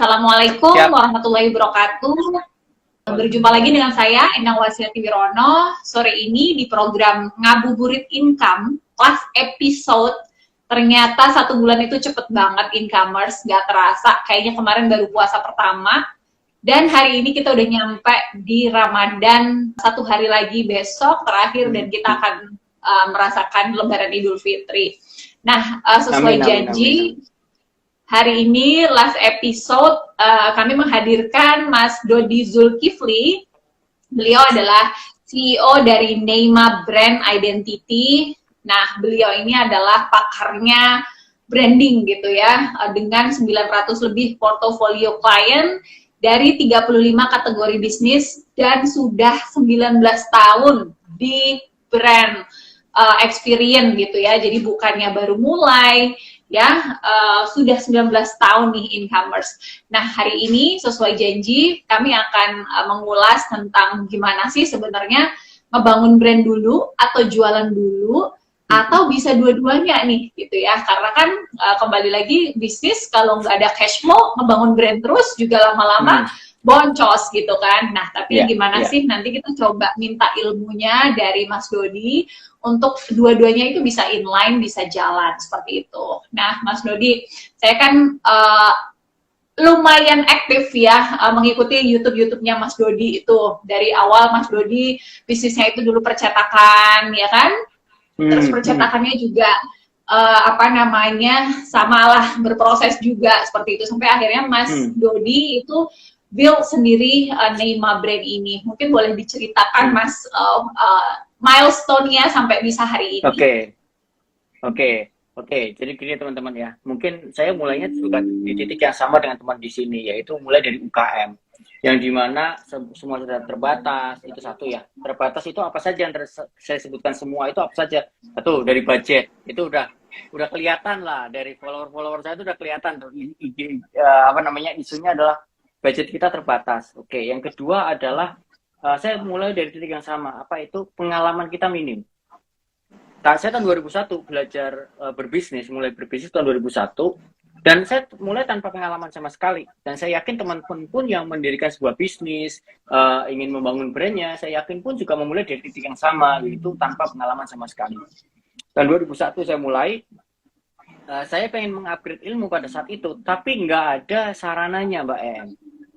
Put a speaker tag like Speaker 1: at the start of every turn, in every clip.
Speaker 1: Assalamualaikum
Speaker 2: Siap.
Speaker 1: warahmatullahi wabarakatuh. Berjumpa lagi dengan saya, Endang Wasiati Wirono. Sore ini di program Ngabuburit Income, kelas episode. Ternyata 1 bulan itu cepet banget incomers, gak terasa. Kayaknya kemarin baru puasa pertama. Dan hari ini kita udah nyampe di Ramadan, 1 hari lagi besok terakhir, dan kita akan merasakan Lebaran Idul Fitri. Nah, sesuai janji, hari ini last episode kami menghadirkan Mas Dodi Zulkifli. Beliau adalah CEO dari Neima Brand Identity. Nah, beliau ini adalah pakarnya branding gitu ya, dengan 900 lebih portofolio klien dari 35 kategori bisnis dan sudah 19 tahun di brand experience gitu ya. Jadi bukannya baru mulai ya, sudah 19 tahun nih incomers. Nah, hari ini sesuai janji kami akan mengulas tentang gimana sih sebenarnya ngebangun brand dulu atau jualan dulu, atau bisa dua-duanya nih gitu ya. Karena kan kembali lagi bisnis kalau nggak ada cash flow, ngebangun brand terus juga lama-lama boncos gitu kan. Nah, tapi gimana sih, nanti kita coba minta ilmunya dari Mas Dodi untuk dua-duanya itu bisa inline, bisa jalan seperti itu. Nah, Mas Dodi, saya kan lumayan aktif ya mengikuti YouTube-nya Mas Dodi itu. Dari awal Mas Dodi bisnisnya itu dulu percetakan, ya kan? Terus percetakannya juga samalah berproses juga seperti itu, sampai akhirnya Mas Dodi itu build sendiri Neima Brand ini. Mungkin boleh diceritakan Mas milestone-nya sampai bisa hari ini.
Speaker 2: Oke. Jadi gini teman-teman ya. Mungkin saya mulainya juga di titik yang sama dengan teman di sini, yaitu mulai dari UKM. Yang dimana semua sudah terbatas, itu satu ya. Terbatas itu apa saja yang saya sebutkan semua itu apa saja? Satu, dari budget. Itu udah kelihatan lah, dari follower saya itu udah kelihatan. Isunya adalah budget kita terbatas. Oke, yang kedua adalah saya mulai dari titik yang sama. Apa itu? Pengalaman kita minim. Saya tahun 2001 belajar berbisnis, mulai berbisnis tahun 2001. Dan saya mulai tanpa pengalaman sama sekali. Dan saya yakin teman-teman pun yang mendirikan sebuah bisnis, ingin membangun brandnya, saya yakin pun juga memulai dari titik yang sama, yaitu tanpa pengalaman sama sekali. Tahun 2001 saya mulai, saya pengen mengupgrade ilmu pada saat itu, tapi nggak ada sarananya, Mbak Em.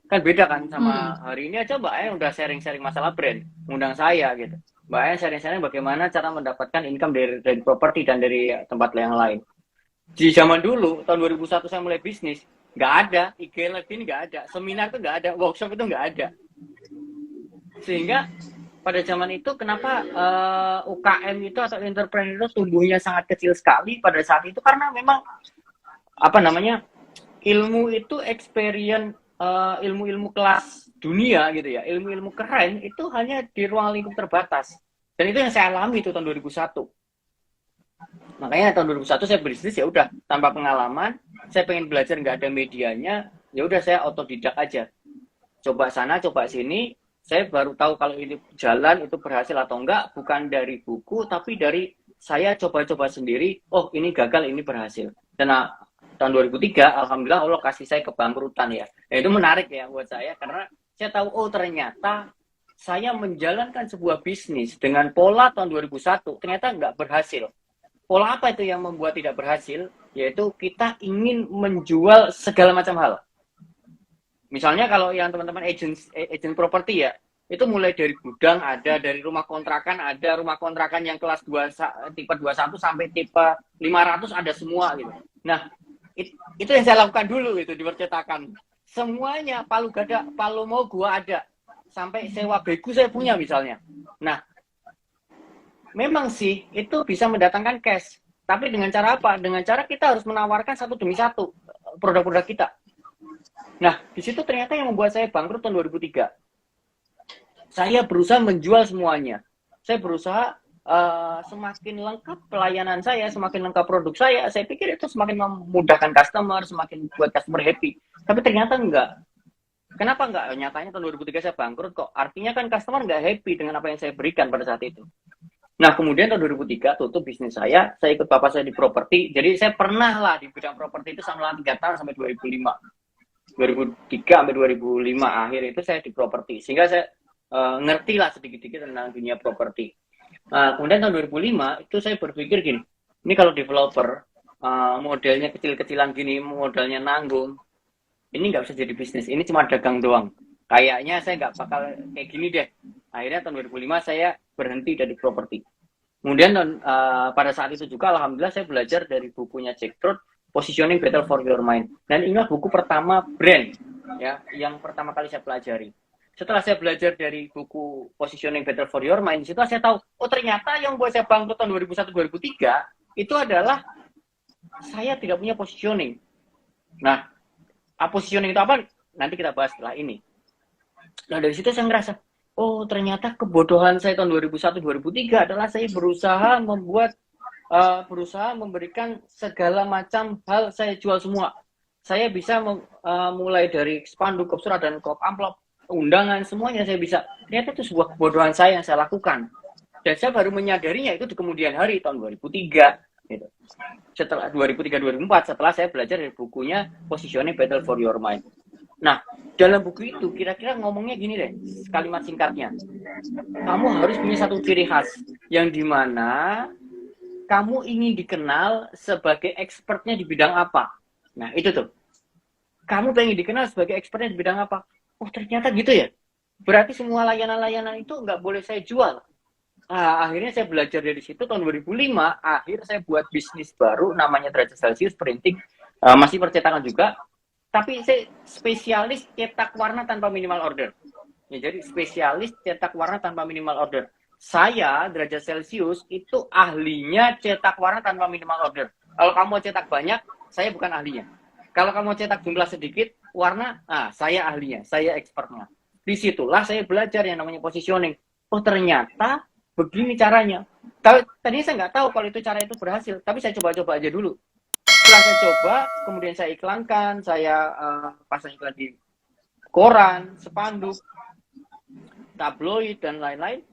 Speaker 2: Kan beda kan sama hari ini aja Mbak Em udah sharing-sharing masalah brand, ngundang saya gitu. Mbak Em sharing-sharing bagaimana cara mendapatkan income dari properti dan dari tempat yang lain. Di zaman dulu, tahun 2001 saya mulai bisnis, nggak ada, IG Live ini nggak ada, seminar itu nggak ada, workshop itu nggak ada. Sehingga pada zaman itu kenapa UKM itu atau entrepreneur itu tumbuhnya sangat kecil sekali pada saat itu, karena memang ilmu itu experience, ilmu-ilmu kelas dunia gitu ya, ilmu-ilmu keren itu hanya di ruang lingkup terbatas. Dan itu yang saya alami itu tahun 2001. Makanya tahun 2001 saya berbisnis ya udah tanpa pengalaman, saya pengen belajar nggak ada medianya, ya udah saya otodidak aja. Coba sana, coba sini, saya baru tahu kalau ini jalan itu berhasil atau enggak, bukan dari buku tapi dari saya coba-coba sendiri. Oh, ini gagal, ini berhasil. Dan tahun 2003 alhamdulillah Allah kasih saya kebangkrutan ya. Itu menarik ya buat saya karena saya tahu oh ternyata saya menjalankan sebuah bisnis dengan pola tahun 2001 ternyata nggak berhasil. Pola apa itu yang membuat tidak berhasil? Yaitu kita ingin menjual segala macam hal. Misalnya kalau yang teman-teman agent properti ya, itu mulai dari gudang ada, dari rumah kontrakan ada, rumah kontrakan yang kelas 2 tipe 21 sampai tipe 500 ada semua gitu. Nah, itu yang saya lakukan dulu itu di percetakan. Semuanya palu gada, palu mau gua ada. Sampai sewa begu saya punya misalnya. Nah, memang sih itu bisa mendatangkan cash. Tapi dengan cara apa? Dengan cara kita harus menawarkan satu demi satu produk-produk kita. Nah, di situ ternyata yang membuat saya bangkrut tahun 2003. Saya berusaha menjual semuanya. Saya berusaha semakin lengkap pelayanan saya, semakin lengkap produk saya pikir itu semakin memudahkan customer, semakin buat customer happy. Tapi ternyata enggak. Kenapa enggak? Nyatanya tahun 2003 saya bangkrut kok. Artinya kan customer enggak happy dengan apa yang saya berikan pada saat itu. Nah, kemudian tahun 2003 tutup bisnis saya ikut bapak saya di properti. Jadi saya pernah lah di bidang properti itu selama 3 tahun sampai 2005. 2003 sampai 2005 akhir itu saya di properti, sehingga saya ngerti lah sedikit-sedikit tentang dunia properti. Kemudian tahun 2005 itu saya berpikir gini, ini kalau developer modelnya kecil-kecilan gini, modalnya nanggung, ini nggak bisa jadi bisnis, ini cuma dagang doang. Kayaknya saya nggak bakal kayak gini deh. Akhirnya tahun 2005 saya berhenti dari properti. Kemudian pada saat itu juga alhamdulillah saya belajar dari bukunya Jack Trout, Positioning Battle for Your Mind. Dan inilah buku pertama brand ya yang pertama kali saya pelajari. Setelah saya belajar dari buku Positioning Battle for Your Mind, setelah saya tahu, oh ternyata yang buat saya bangkrut tahun 2001-2003 itu adalah saya tidak punya positioning. Nah, positioning itu apa? Nanti kita bahas setelah ini. Nah, dari situ saya ngerasa, oh ternyata kebodohan saya tahun 2001-2003 adalah saya berusaha memberikan segala macam hal saya jual semua. Saya bisa mulai dari spanduk, surat dan amplop, undangan, semuanya saya bisa. Ternyata itu sebuah kebodohan saya yang saya lakukan. Dan saya baru menyadarinya itu di kemudian hari tahun 2003. Gitu. Setelah 2003-2004, setelah saya belajar dari bukunya Positioning Battle for Your Mind. Nah, dalam buku itu kira-kira ngomongnya gini deh, kalimat singkatnya. Kamu harus punya satu ciri khas yang dimana kamu ingin dikenal sebagai expertnya di bidang apa. Nah, itu tuh. Kamu pengen dikenal sebagai expertnya di bidang apa? Oh, ternyata gitu ya. Berarti semua layanan-layanan itu nggak boleh saya jual. Nah, akhirnya saya belajar dari situ tahun 2005. Akhir saya buat bisnis baru namanya Derajat Celcius Printing. Masih percetakan juga. Tapi saya spesialis cetak warna tanpa minimal order. Ya, jadi spesialis cetak warna tanpa minimal order. Saya, Derajat Celcius, itu ahlinya cetak warna tanpa minimal order. Kalau kamu mau cetak banyak, saya bukan ahlinya. Kalau kamu mau cetak jumlah sedikit, warna, saya ahlinya, saya expertnya. Disitulah saya belajar yang namanya positioning. Oh ternyata begini caranya. Tadinya saya nggak tahu kalau itu cara itu berhasil, tapi saya coba-coba aja dulu. Setelah saya coba, kemudian saya iklankan, saya pasang iklan di koran, spanduk, tabloid, dan lain-lain.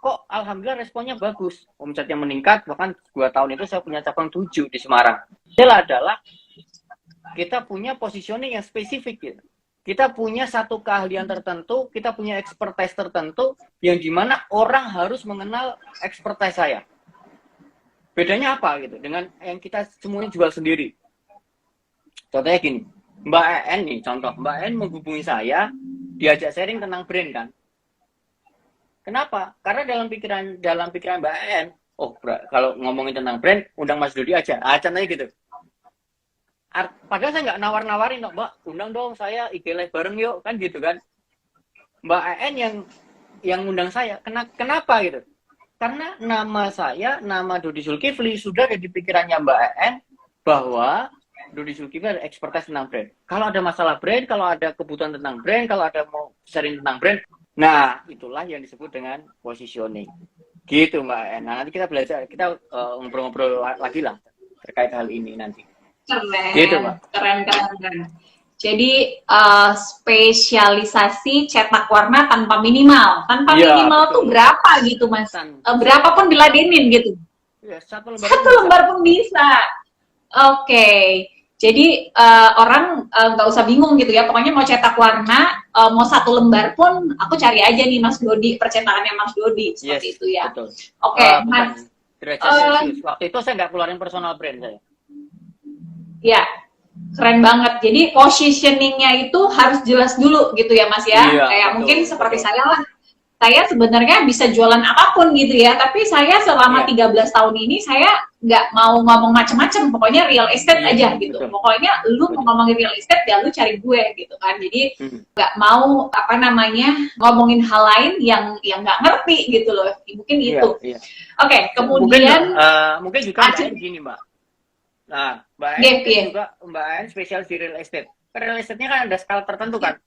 Speaker 2: Kok alhamdulillah responnya bagus, omsetnya meningkat, bahkan 2 tahun itu saya punya cabang 7 di Semarang. Adalah kita punya positioning yang spesifik gitu. Kita punya satu keahlian tertentu, kita punya expertise tertentu, yang dimana orang harus mengenal expertise saya. Bedanya apa gitu dengan yang kita semuanya jual sendiri. Contohnya gini, Mbak En nih, contoh Mbak En menghubungi saya, diajak sharing tentang brand kan. Kenapa? Karena dalam pikiran Mbak En, kalau ngomongin tentang brand, undang Mas Dodi aja, contohnya gitu. Padahal saya nggak nawar-nawarin, Mbak, undang dong saya IG live bareng yuk, kan gitu kan. Mbak En yang undang saya, kenapa gitu? Karena nama saya, nama Dodi Zulkifli sudah ada di pikirannya Mbak En bahwa Dodi Zulkifli ada expertise tentang brand. Kalau ada masalah brand, kalau ada kebutuhan tentang brand, kalau ada mau sharing tentang brand, nah itulah yang disebut dengan positioning. Gitu Mbak En. Nah nanti kita belajar, kita ngobrol-ngobrol lagi lah terkait hal ini nanti.
Speaker 1: Keren,
Speaker 2: gitu, Mbak.
Speaker 1: Keren. Jadi spesialisasi cetak warna tanpa minimal. Tanpa minimal betul. Tuh berapa gitu Mas? Berapapun diladenin gitu.
Speaker 2: Ya, satu
Speaker 1: lembar pun bisa. Oke. Jadi orang nggak usah bingung gitu ya. Pokoknya mau cetak warna, mau 1 lembar pun aku cari aja nih Mas Dodi, percetakannya Mas Dodi seperti itu ya. Oke, Mas.
Speaker 2: Waktu itu saya nggak keluarin personal brand saya.
Speaker 1: Ya, keren banget. Jadi positioningnya itu harus jelas dulu gitu ya Mas ya.
Speaker 2: Iya,
Speaker 1: kayak mungkin seperti saya lah. Saya sebenarnya bisa jualan apapun gitu ya. Tapi saya selama 13 tahun ini saya nggak mau ngomong macam-macam. Pokoknya real estate aja gitu. Betul. Pokoknya lu mau ngomongin real estate ya lu cari gue gitu kan. Jadi nggak mau ngomongin hal lain yang nggak ngerti gitu loh. Mungkin itu. Iya. Oke, kemudian
Speaker 2: mungkin juga begini Mbak. Nah, Mbak En juga Mbak En spesialis di real estate. Real estate-nya kan ada skala tertentu kan?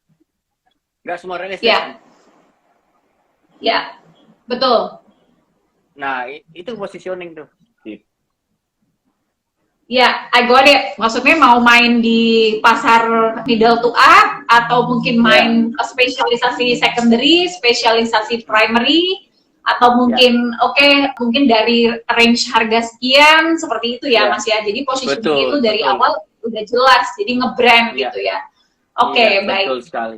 Speaker 2: Nggak semua real estate. Kan?
Speaker 1: Ya, betul.
Speaker 2: Nah, itu positioning tuh.
Speaker 1: Ya, I got it. Maksudnya mau main di pasar middle to up atau mungkin main spesialisasi secondary, spesialisasi primary, atau mungkin mungkin dari range harga sekian seperti itu ya Mas ya. Jadi positioning itu dari awal udah jelas, jadi nge-brand gitu ya. Oke,
Speaker 2: Iya,
Speaker 1: baik.
Speaker 2: betul sekali.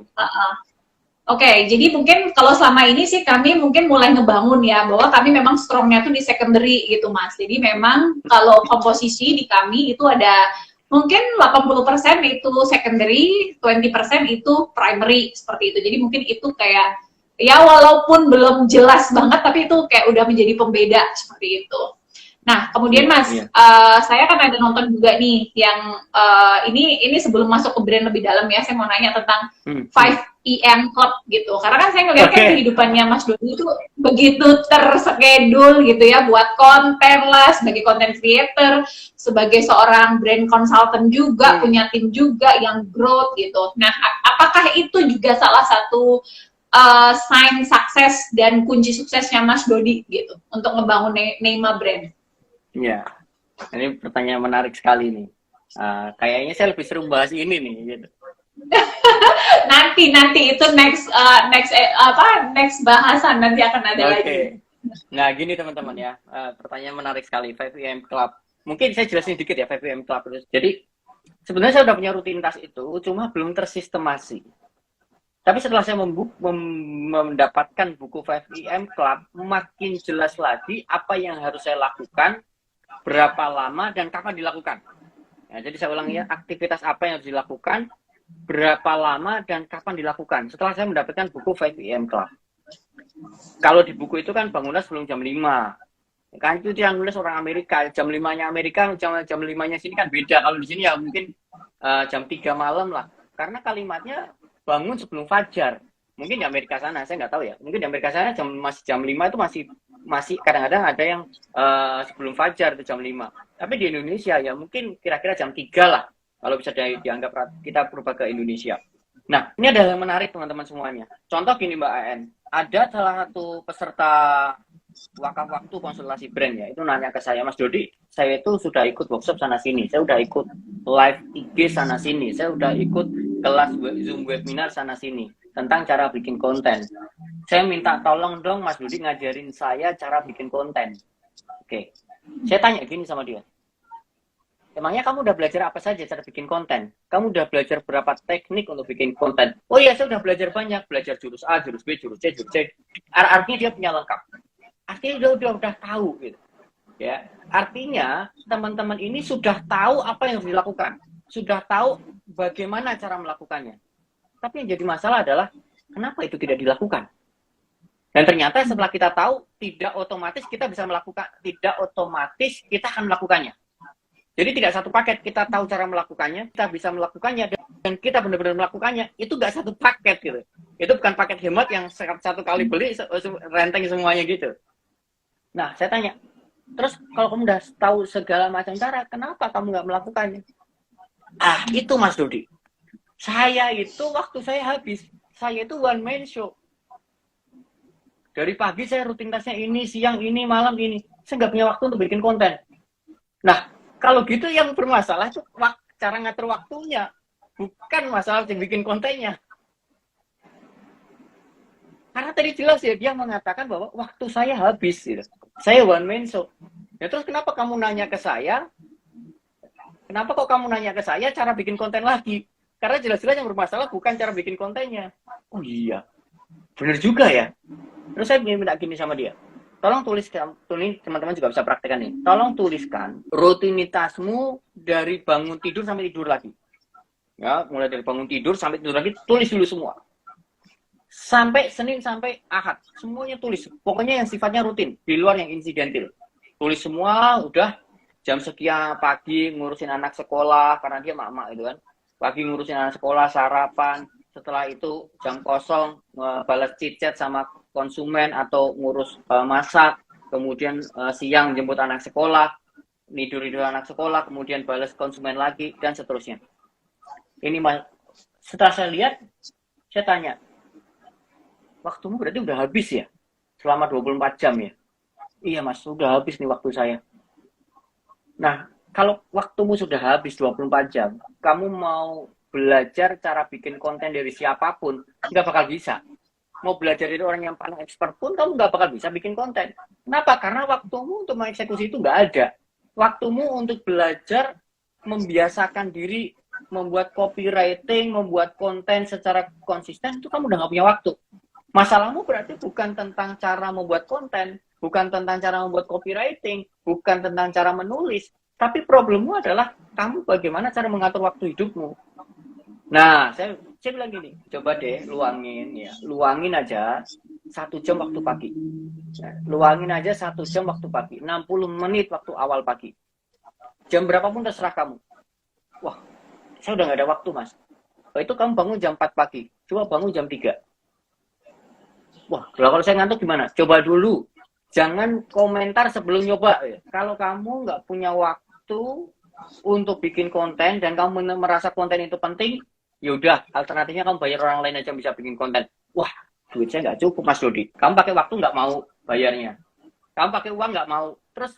Speaker 1: Oke, jadi mungkin kalau selama ini sih kami mungkin mulai ngebangun ya, bahwa kami memang strongnya tuh di secondary gitu Mas. Jadi memang kalau komposisi di kami itu ada mungkin 80% itu secondary, 20% itu primary, seperti itu. Jadi mungkin itu kayak, ya walaupun belum jelas banget, tapi itu kayak udah menjadi pembeda, seperti itu. Nah, kemudian
Speaker 2: Iya,
Speaker 1: Mas,
Speaker 2: iya.
Speaker 1: saya kan ada nonton juga nih yang ini sebelum masuk ke brand lebih dalam ya, saya mau nanya tentang
Speaker 2: Hmm, hmm.
Speaker 1: 5 Club gitu. Karena kan saya ngeliat kan
Speaker 2: Oke.
Speaker 1: kehidupannya Mas Dodi itu begitu terschedule gitu ya, buat konten lah, sebagai content creator, sebagai seorang brand consultant juga,
Speaker 2: Hmm.
Speaker 1: punya tim juga yang growth gitu. Nah, apakah itu juga salah satu sign sukses dan kunci suksesnya Mas Dodi gitu untuk ngebangun Neymar brand?
Speaker 2: Iya. Ini pertanyaan menarik sekali nih. Kayaknya saya lebih seru bahas ini nih, gitu.
Speaker 1: Nanti itu next bahasan nanti akan ada lagi.
Speaker 2: Oke. Nah, gini teman-teman ya. Pertanyaan menarik sekali. 5 Club. Mungkin saya jelasin dikit ya 5 Club itu. Jadi sebenarnya saya udah punya rutinitas itu, cuma belum tersistemasi. Tapi setelah saya mendapatkan buku 5 Club, makin jelas lagi apa yang harus saya lakukan, berapa lama, dan kapan dilakukan. Nah, jadi saya ulangi ya, aktivitas apa yang harus dilakukan, berapa lama, dan kapan dilakukan. Setelah saya mendapatkan buku 5 Club. Kalau di buku itu kan bangunlah sebelum jam 5. Kan itu yang nulis orang Amerika. Jam 5-nya Amerika, jam 5-nya sini kan beda. Kalau di sini ya mungkin jam 3 malam lah. Karena kalimatnya bangun sebelum fajar. Mungkin di Amerika sana, saya nggak tahu ya. Mungkin di Amerika sana masih jam 5 itu masih kadang-kadang ada yang sebelum fajar itu jam 5. Tapi di Indonesia ya mungkin kira-kira jam 3 lah. Kalau bisa dianggap kita berubah ke Indonesia. Nah, ini adalah yang menarik teman-teman semuanya. Contoh gini Mbak AN. Ada salah satu peserta waktu konsultasi brand ya, itu nanya ke saya, Mas Dodi, saya itu sudah ikut workshop sana sini, saya udah ikut live IG sana sini, saya udah ikut kelas Zoom webinar sana sini tentang cara bikin konten. Saya minta tolong dong Mas Dodi ngajarin saya cara bikin konten. Oke. Saya tanya gini sama dia. Emangnya kamu udah belajar apa saja cara bikin konten? Kamu udah belajar berapa teknik untuk bikin konten? Oh iya, saya udah belajar banyak. Belajar jurus A, jurus B, jurus C, jurus C. Artinya dia punya lengkap. Artinya dia udah tahu gitu. Ya, artinya teman-teman ini sudah tahu apa yang harus dilakukan. Sudah tahu bagaimana cara melakukannya. Tapi yang jadi masalah adalah kenapa itu tidak dilakukan? Dan ternyata setelah kita tahu, tidak otomatis kita bisa melakukan, tidak otomatis kita akan melakukannya. Jadi tidak satu paket, kita tahu cara melakukannya, kita bisa melakukannya, dan kita benar-benar melakukannya, itu nggak satu paket gitu. Itu bukan paket hemat yang satu kali beli, renteng semuanya gitu. Nah, saya tanya, terus kalau kamu udah tahu segala macam cara, kenapa kamu nggak melakukannya? Ah, itu Mas Dodi. Saya itu waktu saya habis, saya itu one man show. Dari pagi saya rutinitasnya ini, siang ini, malam ini. Saya nggak punya waktu untuk bikin konten. Nah, kalau gitu yang bermasalah itu cara ngatur waktunya, bukan masalah yang bikin kontennya. Karena tadi jelas ya, dia mengatakan bahwa waktu saya habis, gitu. Saya one man show. Ya terus kenapa kamu nanya ke saya? Kenapa kok kamu nanya ke saya cara bikin konten lagi? Karena jelas-jelas yang bermasalah bukan cara bikin kontennya. Oh iya, bener juga ya. Terus saya minta gini sama dia. Tolong tuliskan, teman-teman juga bisa praktekkan nih. Tolong tuliskan rutinitasmu dari bangun tidur sampai tidur lagi. Ya, mulai dari bangun tidur sampai tidur lagi, tulis dulu semua. Sampai Senin sampai Ahad, semuanya tulis. Pokoknya yang sifatnya rutin, di luar yang insidental. Tulis semua, udah jam sekian pagi ngurusin anak sekolah, karena dia mak-mak itu kan. Pagi ngurusin anak sekolah, sarapan. Setelah itu jam kosong, balas chit-chat sama konsumen atau ngurus masak, kemudian siang jemput anak sekolah, tidur anak sekolah, kemudian balas konsumen lagi, dan seterusnya. Ini setelah saya lihat, saya tanya, waktumu berarti udah habis ya? Selama 24 jam ya? Iya Mas, sudah habis nih waktu saya. Nah, kalau waktumu sudah habis 24 jam, kamu mau belajar cara bikin konten dari siapapun, nggak bakal bisa. Mau belajar dari orang yang paling expert pun kamu nggak bakal bisa bikin konten. Kenapa? Karena waktumu untuk mengeksekusi itu nggak ada. Waktumu untuk belajar membiasakan diri membuat copywriting, membuat konten secara konsisten, itu kamu udah nggak punya waktu. Masalahmu berarti bukan tentang cara membuat konten, bukan tentang cara membuat copywriting, bukan tentang cara menulis, tapi problemmu adalah kamu bagaimana cara mengatur waktu hidupmu. Nah, saya bilang gini, coba deh luangin aja 1 jam waktu pagi. Luangin aja 1 jam waktu pagi, 60 menit waktu awal pagi. Jam berapapun terserah kamu. Wah, saya udah nggak ada waktu, Mas. Itu kamu bangun jam 4 pagi, coba bangun jam 3. Wah, kalau saya ngantuk gimana? Coba dulu. Jangan komentar sebelum nyoba. Kalau kamu nggak punya waktu untuk bikin konten dan kamu merasa konten itu penting, ya udah, alternatifnya kamu bayar orang lain aja bisa bikin konten. Wah, duit saya nggak cukup, Mas Dodi. Kamu pakai waktu nggak mau bayarnya. Kamu pakai uang nggak mau. Terus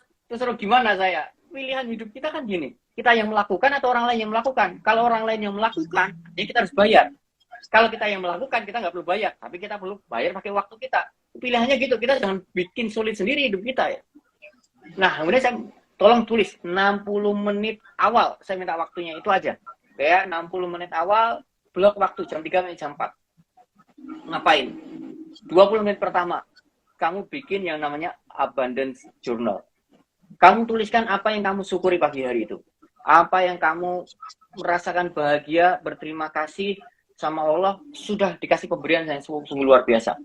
Speaker 2: gimana saya? Pilihan hidup kita kan gini. Kita yang melakukan atau orang lain yang melakukan? Kalau orang lain yang melakukan, ya kita harus bayar. Kalau kita yang melakukan, kita nggak perlu bayar. Tapi kita perlu bayar pakai waktu kita. Pilihannya gitu. Kita jangan bikin sulit sendiri hidup kita ya. Nah, kemudian saya tolong tulis 60 menit awal. Saya minta waktunya itu aja. Ya, 60 menit awal, blok waktu jam 3 sampai jam 4. Ngapain? 20 menit pertama, kamu bikin yang namanya abundance journal. Kamu tuliskan apa yang kamu syukuri pagi hari itu. Apa yang kamu merasakan bahagia, berterima kasih sama Allah, sudah dikasih pemberian yang sungguh luar biasa.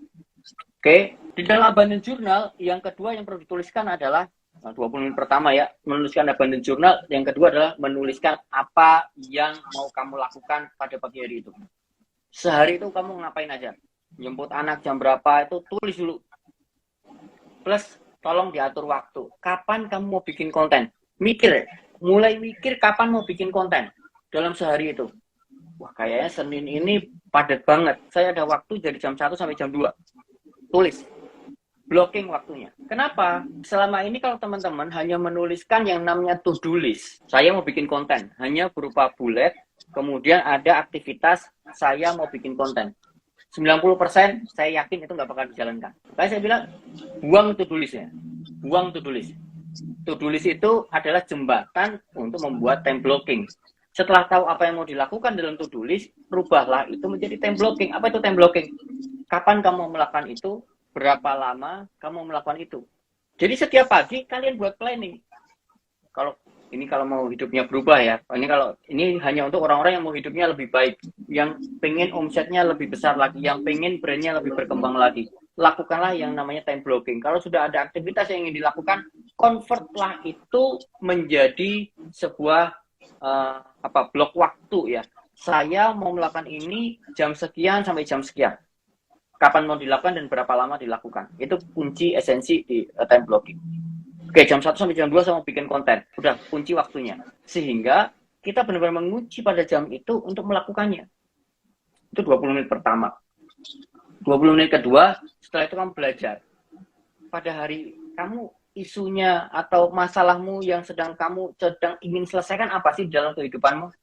Speaker 2: Oke, di dalam abundance journal, yang kedua yang perlu dituliskan adalah 20 menit pertama ya, menuliskan abundance journal. Yang kedua adalah menuliskan apa yang mau kamu lakukan pada pagi hari itu. Sehari itu kamu ngapain aja. Jemput anak jam berapa itu tulis dulu. Plus, tolong diatur waktu. Kapan kamu mau bikin konten? Mulai mikir kapan mau bikin konten dalam sehari itu. Wah, kayaknya Senin ini padat banget. Saya ada waktu dari jam 1 sampai jam 2. Tulis. Blocking waktunya. Kenapa? Selama ini kalau teman-teman hanya menuliskan yang namanya to-do list. Saya mau bikin konten. Hanya berupa bullet. Kemudian ada aktivitas saya mau bikin konten. 90% saya yakin itu nggak bakal dijalankan. Makanya saya bilang, buang to-do list-nya. Buang to-do list. To-do list itu adalah jembatan untuk membuat time blocking. Setelah tahu apa yang mau dilakukan dalam to-do list, rubahlah itu menjadi time blocking. Apa itu time blocking? Kapan kamu melakukan itu? Berapa lama kamu melakukan itu? Jadi setiap pagi kalian buat planning. Kalau mau hidupnya berubah ya. Ini hanya untuk orang-orang yang mau hidupnya lebih baik, yang pengen omsetnya lebih besar lagi, yang pengen brandnya lebih berkembang lagi. Lakukanlah yang namanya time blocking. Kalau sudah ada aktivitas yang ingin dilakukan, convertlah itu menjadi sebuah blok waktu ya. Saya mau melakukan ini jam sekian sampai jam sekian. Kapan mau dilakukan dan berapa lama dilakukan. Itu kunci esensi di time blocking. Oke, jam 1 sampai jam 2 saya mau bikin konten. Udah, kunci waktunya. Sehingga kita benar-benar mengunci pada jam itu untuk melakukannya. Itu 20 menit pertama. 20 menit kedua, setelah itu kamu belajar. Pada hari kamu isunya atau masalahmu yang sedang ingin selesaikan apa sih dalam kehidupanmu?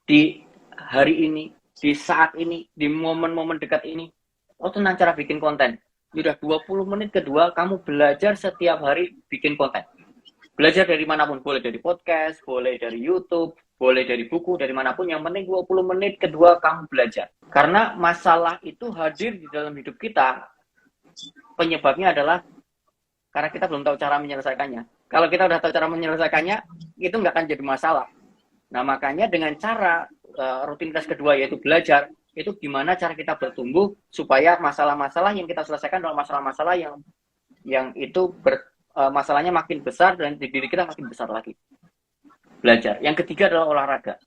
Speaker 2: Di hari ini, di saat ini, di momen-momen dekat ini. Oh, tentang cara bikin konten. Sudah 20 menit kedua, kamu belajar setiap hari bikin konten. Belajar dari manapun. Boleh dari podcast, boleh dari YouTube, boleh dari buku, dari manapun. Yang penting 20 menit kedua kamu belajar. Karena masalah itu hadir di dalam hidup kita. Penyebabnya adalah karena kita belum tahu cara menyelesaikannya. Kalau kita udah tahu cara menyelesaikannya, itu nggak akan jadi masalah. Nah, makanya dengan cara rutinitas kedua, yaitu belajar, itu gimana cara kita bertumbuh supaya masalah-masalah yang kita selesaikan adalah masalah-masalah yang itu masalahnya makin besar dan di diri kita makin besar lagi. Belajar. Yang ketiga adalah olahraga.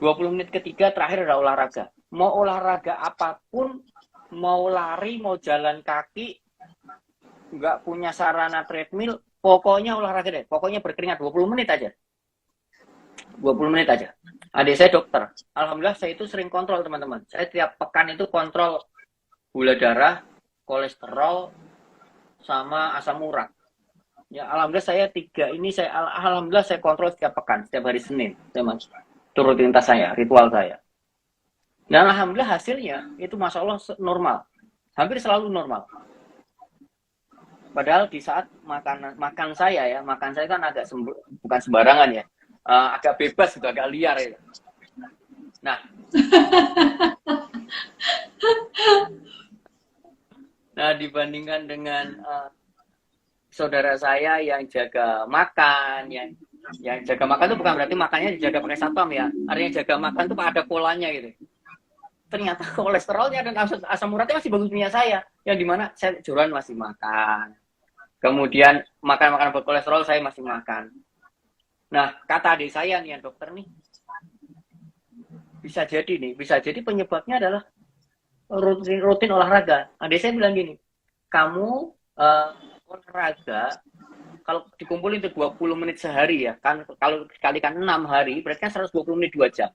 Speaker 2: 20 menit ketiga terakhir adalah olahraga. Mau olahraga apapun, mau lari, mau jalan kaki, nggak punya sarana treadmill, pokoknya olahraga deh. Pokoknya berkeringat 20 menit aja. 20 menit aja. Adik saya dokter. Alhamdulillah saya itu sering kontrol teman-teman. Saya tiap pekan itu kontrol gula darah, kolesterol, sama asam urat. Ya alhamdulillah alhamdulillah saya kontrol setiap pekan, setiap hari Senin. Itu rutinitas saya, ritual saya. Dan alhamdulillah hasilnya itu masya Allah normal. Hampir selalu normal. Padahal di saat makan saya kan agak bukan sembarangan ya. agak bebas gitu, agak liar ya. Nah, dibandingkan dengan saudara saya yang jaga makan, yang jaga makan itu bukan berarti makannya dijaga pakai satpam ya. Artinya jaga makan itu ada polanya gitu. Ternyata kolesterolnya dan asam uratnya masih bagus punya saya. Yang dimana saya jualan masih makan. Kemudian makan berkolesterol saya masih makan. Nah, kata adik saya nih, dokter nih, bisa jadi penyebabnya adalah rutin olahraga. Adik saya bilang gini, kamu olahraga kalau dikumpulin itu 20 menit sehari ya, kan kalau dikalikan 6 hari berarti kan 120 menit 2 jam.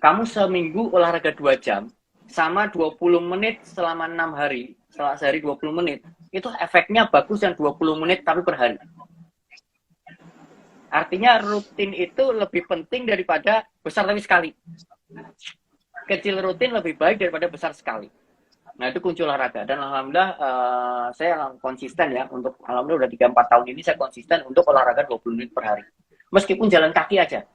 Speaker 2: Kamu seminggu olahraga 2 jam sama 20 menit selama 6 hari, setelah sehari 20 menit. Itu efeknya bagus yang 20 menit tapi per hari. Artinya rutin itu lebih penting daripada besar tapi sekali. Kecil rutin lebih baik daripada besar sekali. Nah, itu kunci olahraga. Dan alhamdulillah saya konsisten ya. Alhamdulillah udah 3-4 tahun ini saya konsisten untuk olahraga 20 menit per hari. Meskipun jalan kaki aja.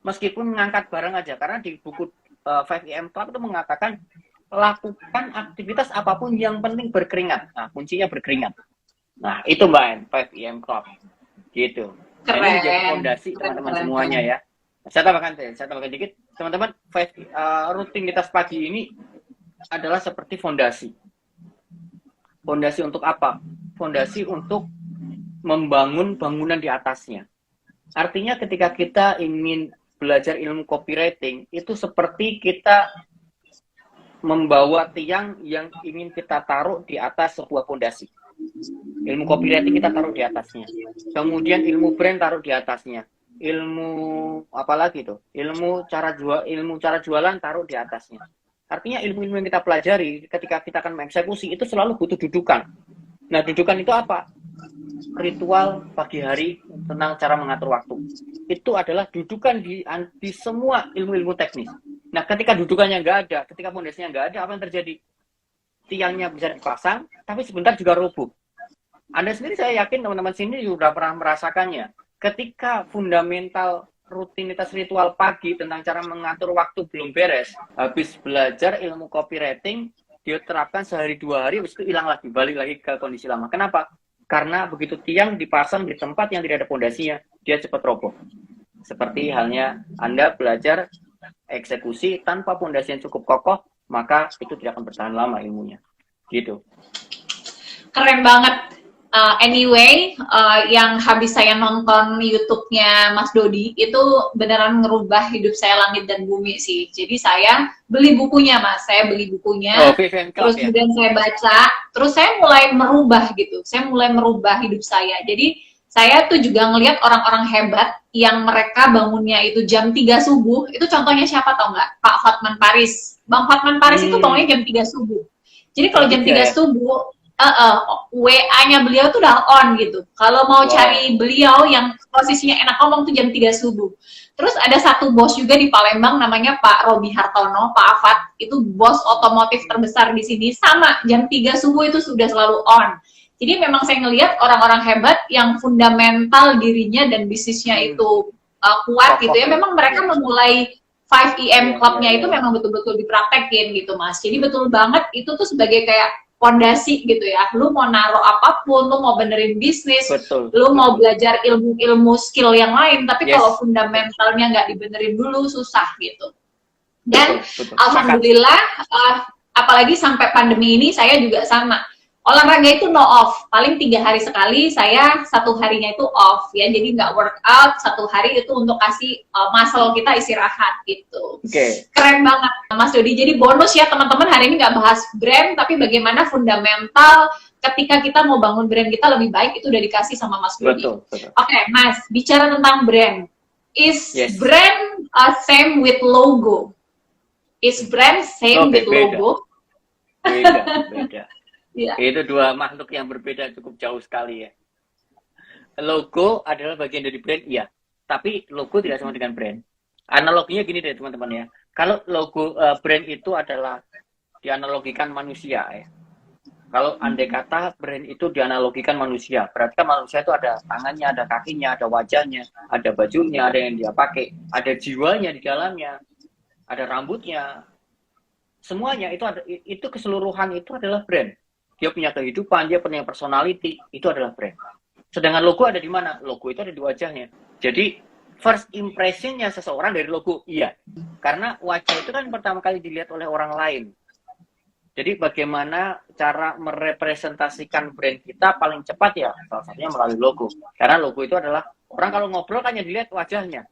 Speaker 2: Meskipun ngangkat barang aja. Karena di buku 5am Club itu mengatakan lakukan aktivitas apapun yang penting berkeringat. Nah, kuncinya berkeringat. Nah, itu Mbak En, 5am Club. Gitu.
Speaker 1: Keren.
Speaker 2: Ini menjadi fondasi teman-teman semuanya ya. Saya tambahkan dikit. Teman-teman, rutinitas pagi ini adalah seperti fondasi. Fondasi untuk apa? Fondasi untuk membangun bangunan di atasnya. Artinya ketika kita ingin belajar ilmu copywriting, itu seperti kita membawa tiang yang ingin kita taruh di atas sebuah fondasi. Ilmu copywriting kita taruh di atasnya. Kemudian ilmu brand taruh di atasnya. Ilmu apalagi tuh? Ilmu cara jualan taruh di atasnya. Artinya ilmu-ilmu yang kita pelajari ketika kita akan mengeksekusi itu selalu butuh dudukan. Nah, dudukan itu apa? Ritual pagi hari tentang cara mengatur waktu. Itu adalah dudukan di semua ilmu-ilmu teknis. Nah, ketika dudukannya nggak ada, ketika fondasinya nggak ada, apa yang terjadi? Tiangnya bisa dipasang, tapi sebentar juga roboh. Anda sendiri saya yakin teman-teman sini sudah pernah merasakannya. Ketika fundamental rutinitas ritual pagi tentang cara mengatur waktu belum beres, habis belajar ilmu copywriting, dia terapkan sehari 2 hari, habis itu hilang lagi, balik lagi ke kondisi lama. Kenapa? Karena begitu tiang dipasang di tempat yang tidak ada fondasinya, dia cepat roboh. Seperti halnya Anda belajar eksekusi tanpa fondasi yang cukup kokoh, maka itu tidak akan bertahan lama ilmunya. Gitu.
Speaker 1: Keren banget. Anyway, yang habis saya nonton YouTube-nya Mas Dodi itu beneran ngerubah hidup saya langit dan bumi sih. Jadi saya beli bukunya, Mas. Saya beli bukunya. Terus kemudian saya baca, terus saya mulai merubah gitu. Saya mulai merubah hidup saya. Jadi saya tuh juga ngelihat orang-orang hebat yang mereka bangunnya itu jam 3 subuh. Itu contohnya siapa tau nggak? Pak Hotman Paris. Bang Hotman Paris itu bangunnya jam 3 subuh. Jadi kalau jam 3 subuh WA-nya beliau tuh udah on gitu. Kalau mau cari beliau yang posisinya enak ngomong tuh jam 3 subuh. Terus ada satu bos juga di Palembang namanya Pak Robi Hartono, Pak Afat, itu bos otomotif terbesar di sini, sama jam 3 subuh itu sudah selalu on. Jadi memang saya ngelihat orang-orang hebat yang fundamental dirinya dan bisnisnya itu kuat gitu ya, memang mereka memulai 5am Club-nya itu memang betul-betul dipraktekin gitu, Mas. Jadi betul banget itu tuh sebagai kayak fondasi gitu ya. Lu mau naruh apapun, lu mau benerin bisnis, lu mau belajar ilmu-ilmu skill yang lain, tapi kalau fundamentalnya nggak dibenerin dulu susah gitu. Dan alhamdulillah, apalagi sampai pandemi ini saya juga sama. Olahraga itu no off, paling 3 hari sekali, saya 1 harinya itu off ya, jadi nggak workout, 1 hari itu untuk kasih muscle kita istirahat gitu. Keren banget Mas Dodi. Jadi bonus ya teman-teman, hari ini nggak bahas brand, tapi bagaimana fundamental ketika kita mau bangun brand kita lebih baik itu udah dikasih sama Mas Dodi. Oke, Mas, bicara tentang brand, is brand same with logo? Is brand same with logo?
Speaker 2: Beda. Itu dua makhluk yang berbeda cukup jauh sekali ya. Logo adalah bagian dari brand, iya. Tapi logo tidak sama dengan brand. Analoginya gini deh teman-teman ya. Kalau logo brand itu adalah dianalogikan manusia ya. Kalau andai kata brand itu dianalogikan manusia, berarti kan manusia itu ada tangannya, ada kakinya, ada wajahnya, ada bajunya, ada yang dia pakai, ada jiwanya di dalamnya, ada rambutnya, semuanya itu ada, itu keseluruhan itu adalah brand. Dia punya kehidupan, dia punya personality, itu adalah brand. Sedangkan logo ada di mana? Logo itu ada di wajahnya. Jadi first impressionnya seseorang dari logo, iya. Karena wajah itu kan pertama kali dilihat oleh orang lain. Jadi bagaimana cara merepresentasikan brand kita paling cepat ya, salah satunya melalui logo. Karena logo itu adalah, orang kalau ngobrol kan yang dilihat wajahnya.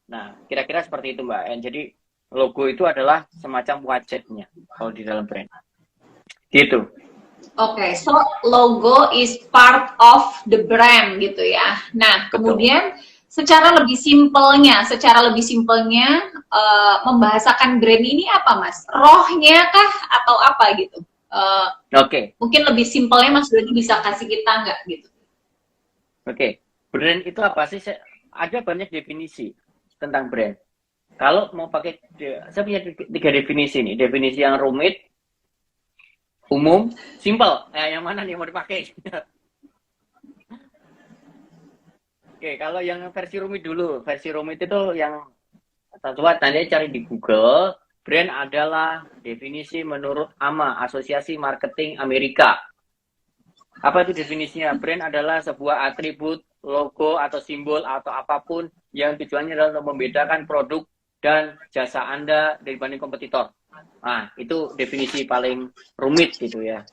Speaker 2: Nah, kira-kira seperti itu Mbak En. Jadi logo itu adalah semacam wajahnya kalau di dalam brand. Gitu.
Speaker 1: Oke, so logo is part of the brand gitu ya. Nah,
Speaker 2: Betul.
Speaker 1: kemudian secara lebih simpelnya membahasakan brand ini apa Mas? Rohnya kah atau apa gitu?
Speaker 2: Oke.
Speaker 1: Mungkin lebih simpelnya Mas Dodi bisa kasih kita nggak gitu?
Speaker 2: Oke. Brand itu apa sih? Ada banyak definisi tentang brand. Kalau mau pakai, saya punya 3 definisi nih. Definisi yang rumit, umum, simple. Yang mana nih mau dipakai? Oke, kalau yang versi rumit dulu. Versi rumit itu yang, coba nanti cari di Google. Brand adalah definisi menurut AMA, Asosiasi Marketing Amerika. Apa itu definisinya? Brand adalah sebuah atribut, logo, atau simbol, atau apapun yang tujuannya adalah untuk membedakan produk dan jasa Anda dibanding kompetitor. Nah, itu definisi paling rumit gitu ya.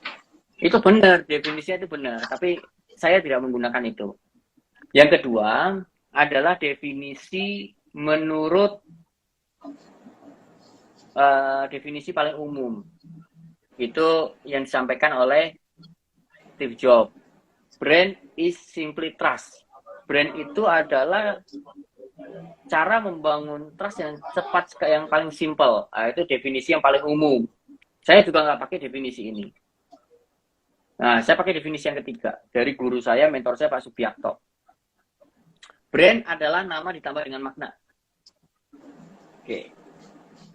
Speaker 2: Itu benar, definisinya itu benar. Tapi saya tidak menggunakan itu. Yang kedua adalah definisi menurut definisi paling umum. Itu yang disampaikan oleh Steve Jobs. Brand is simply trust. Brand itu adalah cara membangun trust yang cepat, yang paling simple. Itu definisi yang paling umum. Saya juga nggak pakai definisi ini. Nah, saya pakai definisi yang ketiga dari guru saya, mentor saya Pak Subiakto. Brand adalah nama ditambah dengan makna. Oke.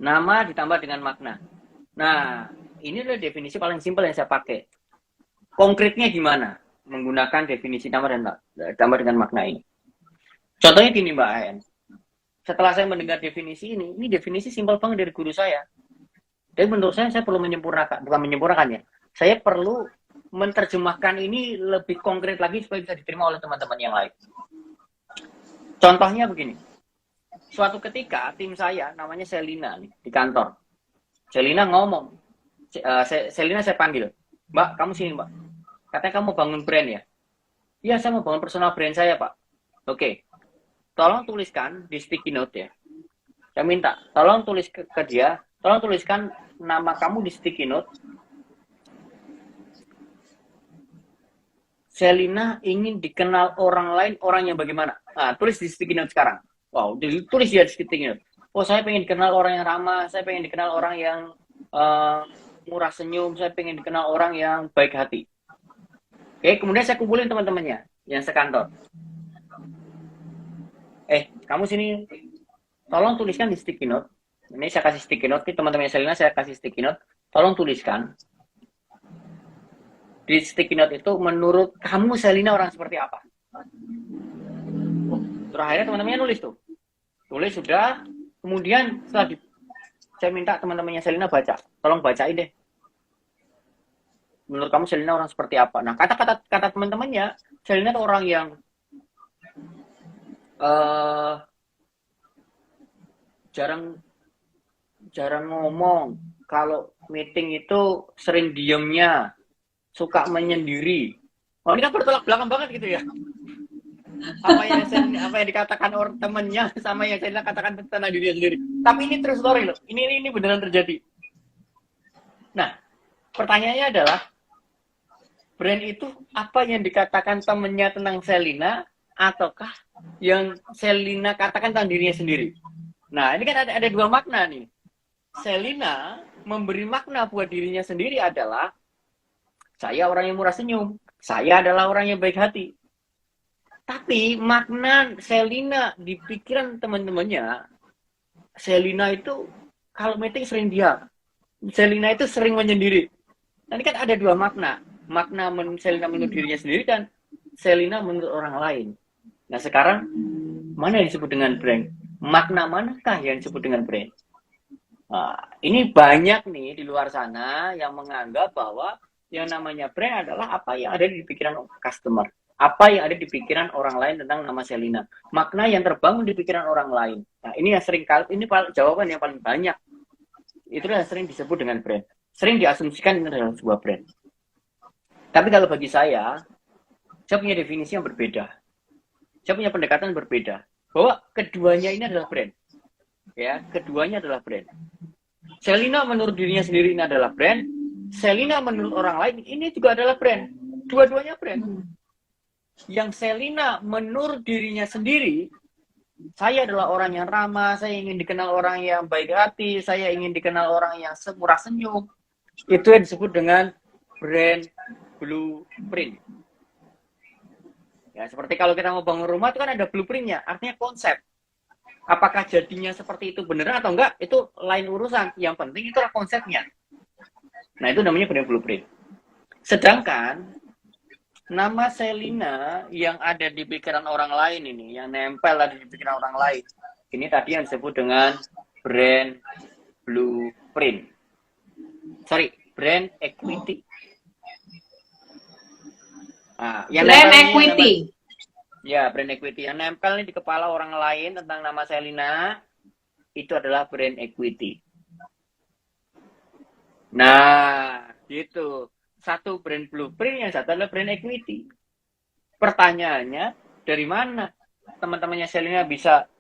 Speaker 2: Nama ditambah dengan makna. Nah, ini adalah definisi paling simpel yang saya pakai. Konkretnya gimana? Menggunakan definisi nama dan ditambah dengan makna ini. Contohnya gini Mbak Ayan. Setelah saya mendengar definisi ini definisi simpel banget dari guru saya. Dan menurut saya perlu menyempurnakan, bukan menyempurnakan ya. Saya perlu menerjemahkan ini lebih konkret lagi supaya bisa diterima oleh teman-teman yang lain. Contohnya begini, suatu ketika tim saya namanya Selina nih, di kantor. Selina ngomong, Selina saya panggil, Mbak kamu sini Mbak, katanya kamu bangun brand ya? Iya saya mau bangun personal brand saya Pak. Oke, tolong tuliskan di sticky note ya. Saya minta, tolong tulis ke dia, tolong tuliskan nama kamu di sticky note. Selina ingin dikenal orang lain, orang yang bagaimana? Nah, tulis di sticky note sekarang. Wow, tulis ya di sticky note. Oh, saya pengen dikenal orang yang ramah, saya pengen dikenal orang yang murah senyum, saya pengen dikenal orang yang baik hati. Oke, kemudian saya kumpulin teman-temannya yang sekantor. Kamu sini, tolong tuliskan di sticky note. Ini saya kasih sticky note, teman-teman Selina saya kasih sticky note. Tolong tuliskan. Di sticky note itu menurut kamu Selina orang seperti apa? Terakhirnya teman-temannya nulis tuh. Tulis sudah, kemudian setelah saya minta teman-temannya Selina baca. Tolong bacain deh. Menurut kamu Selina orang seperti apa? Nah, kata teman-temannya, Selina itu orang yang jarang ngomong. Kalau meeting itu sering diemnya, suka menyendiri. Oh, ini kan bertolak belakang banget gitu ya. Apa yang dikatakan orang temennya sama yang saya katakan tentang dirinya sendiri. Tapi ini true story loh. Ini beneran terjadi. Nah, pertanyaannya adalah brand itu apa yang dikatakan temennya tentang Selina ataukah yang Selina katakan tentang dirinya sendiri? Nah, ini kan ada dua makna nih. Selina memberi makna buat dirinya sendiri adalah saya orang yang murah senyum, saya adalah orang yang baik hati. Tapi makna Selina di pikiran teman-temannya, Selina itu kalau meeting sering diam. Selina itu sering menyendiri. Tadi kan ada dua makna. Makna Selina menurut dirinya sendiri dan Selina menurut orang lain. Nah sekarang, mana yang disebut dengan brand? Makna manakah yang disebut dengan brand? Nah, ini banyak nih di luar sana yang menganggap bahwa yang namanya brand adalah apa yang ada di pikiran customer. Apa yang ada di pikiran orang lain tentang nama Selina. Makna yang terbangun di pikiran orang lain. Nah ini yang sering kali, ini jawaban yang paling banyak. Itulah yang sering disebut dengan brand. Sering diasumsikan ini adalah sebuah brand. Tapi kalau bagi saya punya definisi yang berbeda. Saya punya pendekatan berbeda. Bahwa keduanya ini adalah brand. Ya, keduanya adalah brand. Selina menurut dirinya sendiri ini adalah brand. Selina menurut orang lain ini juga adalah brand. Dua-duanya brand. Yang Selina menurut dirinya sendiri, saya adalah orang yang ramah, saya ingin dikenal orang yang baik hati, saya ingin dikenal orang yang murah senyum. Itu yang disebut dengan brand blueprint. Ya, seperti kalau kita mau bangun rumah itu kan ada blueprintnya, artinya konsep. Apakah jadinya seperti itu beneran atau enggak, itu lain urusan. Yang penting itulah konsepnya. Nah, itu namanya brand blueprint. Sedangkan nama Selina yang ada di pikiran orang lain ini, yang nempel ada di pikiran orang lain, ini tadi yang disebut dengan brand blueprint. Sorry, brand equity. Nah, yang
Speaker 1: brand equity.
Speaker 2: Ya, brand equity yang nempel nih di kepala orang lain tentang nama Selina itu adalah brand equity. Nah, gitu. Satu brand blueprint, yang satu adalah brand equity. Pertanyaannya, dari mana teman-temannya Selina bisa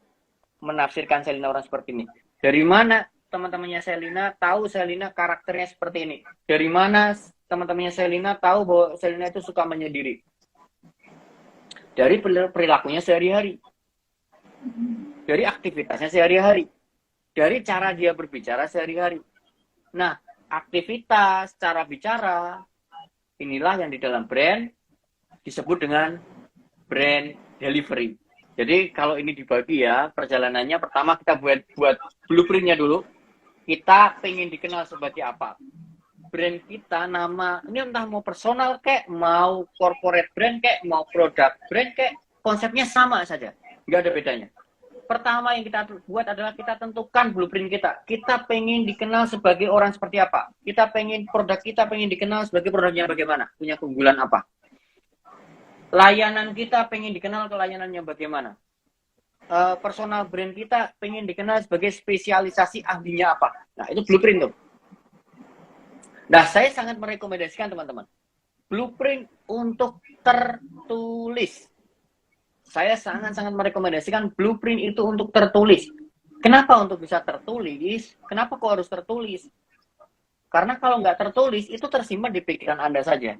Speaker 2: menafsirkan Selina orang seperti ini? Dari mana teman-temannya Selina tahu Selina karakternya seperti ini? Dari mana teman-temannya Selina tahu bahwa Selina itu suka menyendiri? Dari perilakunya sehari-hari, dari aktivitasnya sehari-hari, dari cara dia berbicara sehari-hari. Nah, aktivitas, cara bicara, inilah yang di dalam brand disebut dengan brand delivery. Jadi kalau ini dibagi ya, perjalanannya pertama kita buat blueprintnya dulu. Kita pengen dikenal sebagai apa? Brand kita, nama, ini entah mau personal kek, mau corporate brand kek, mau produk brand kek, konsepnya sama saja, nggak ada bedanya. Pertama yang kita buat adalah kita tentukan blueprint kita. Kita pengen dikenal sebagai orang seperti apa? Kita pengen produk kita pengen dikenal sebagai produknya bagaimana? Punya keunggulan apa? Layanan kita pengen dikenal ke layanannya bagaimana? Personal brand kita pengen dikenal sebagai spesialisasi ahlinya apa? Nah, itu blueprint tuh. Nah, saya sangat merekomendasikan teman-teman blueprint untuk tertulis. Saya sangat-sangat merekomendasikan blueprint itu untuk tertulis. Kenapa untuk bisa tertulis? Kenapa kok harus tertulis? Karena kalau nggak tertulis, itu tersimpan di pikiran Anda saja.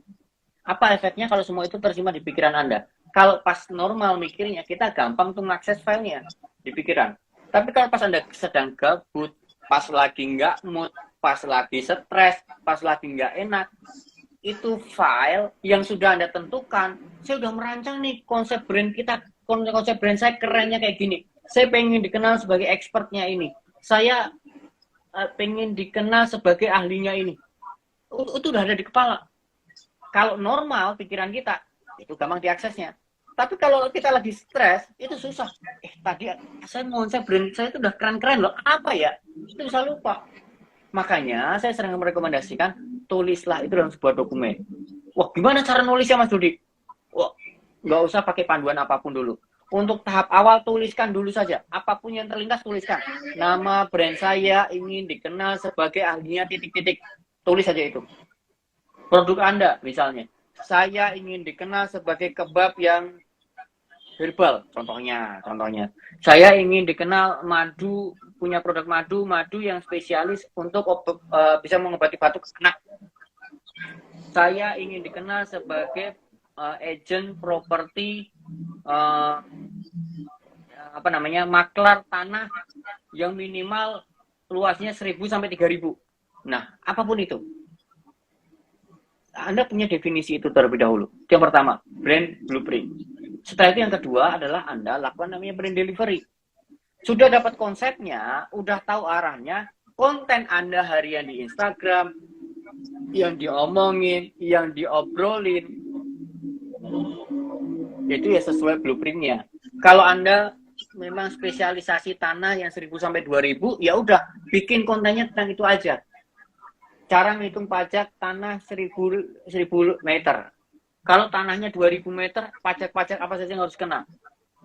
Speaker 2: Apa efeknya kalau semua itu tersimpan di pikiran Anda? Kalau pas normal mikirnya, kita gampang tuh mengakses filenya di pikiran. Tapi kalau pas Anda sedang gabut, pas lagi nggak mood, pas lagi stres, pas lagi nggak enak, itu file yang sudah Anda tentukan. Saya udah merancang nih konsep brand kita, konsep brand saya kerennya kayak gini. Saya pengen dikenal sebagai expertnya ini. Saya pengen dikenal sebagai ahlinya ini. Itu udah ada di kepala. Kalau normal pikiran kita, itu gampang diaksesnya. Tapi kalau kita lagi stres, itu susah. Tadi saya konsep brand saya itu udah keren-keren loh. Apa ya? Itu bisa lupa. Makanya saya sering merekomendasikan tulislah itu dalam sebuah dokumen. Wah, gimana cara nulisnya Mas Dudi? Wah, nggak usah pakai panduan apapun dulu. Untuk tahap awal tuliskan dulu saja. Apapun yang terlintas tuliskan. Nama brand saya ingin dikenal sebagai ahlinya titik-titik. Tulis saja itu. Produk Anda misalnya. Saya ingin dikenal sebagai kebab yang herbal, contohnya. Saya ingin dikenal madu, punya produk madu yang spesialis untuk bisa mengobati batuk anak. Saya ingin dikenal sebagai agent properti, maklar tanah yang minimal luasnya 1.000 sampai 3.000. Nah, apapun itu. Anda punya definisi itu terlebih dahulu. Yang pertama, brand blueprint. Setelah itu yang kedua adalah Anda lakukan namanya brand delivery. Sudah dapat konsepnya, udah tahu arahnya, konten Anda harian di Instagram, yang diomongin, yang diobrolin, itu ya sesuai blueprintnya. Kalau Anda memang spesialisasi tanah yang 1000 sampai 2000, ya udah bikin kontennya tentang itu aja. Cara menghitung pajak tanah 1000 meter. Kalau tanahnya 2000 meter, pajak-pajak apa saja yang harus kena.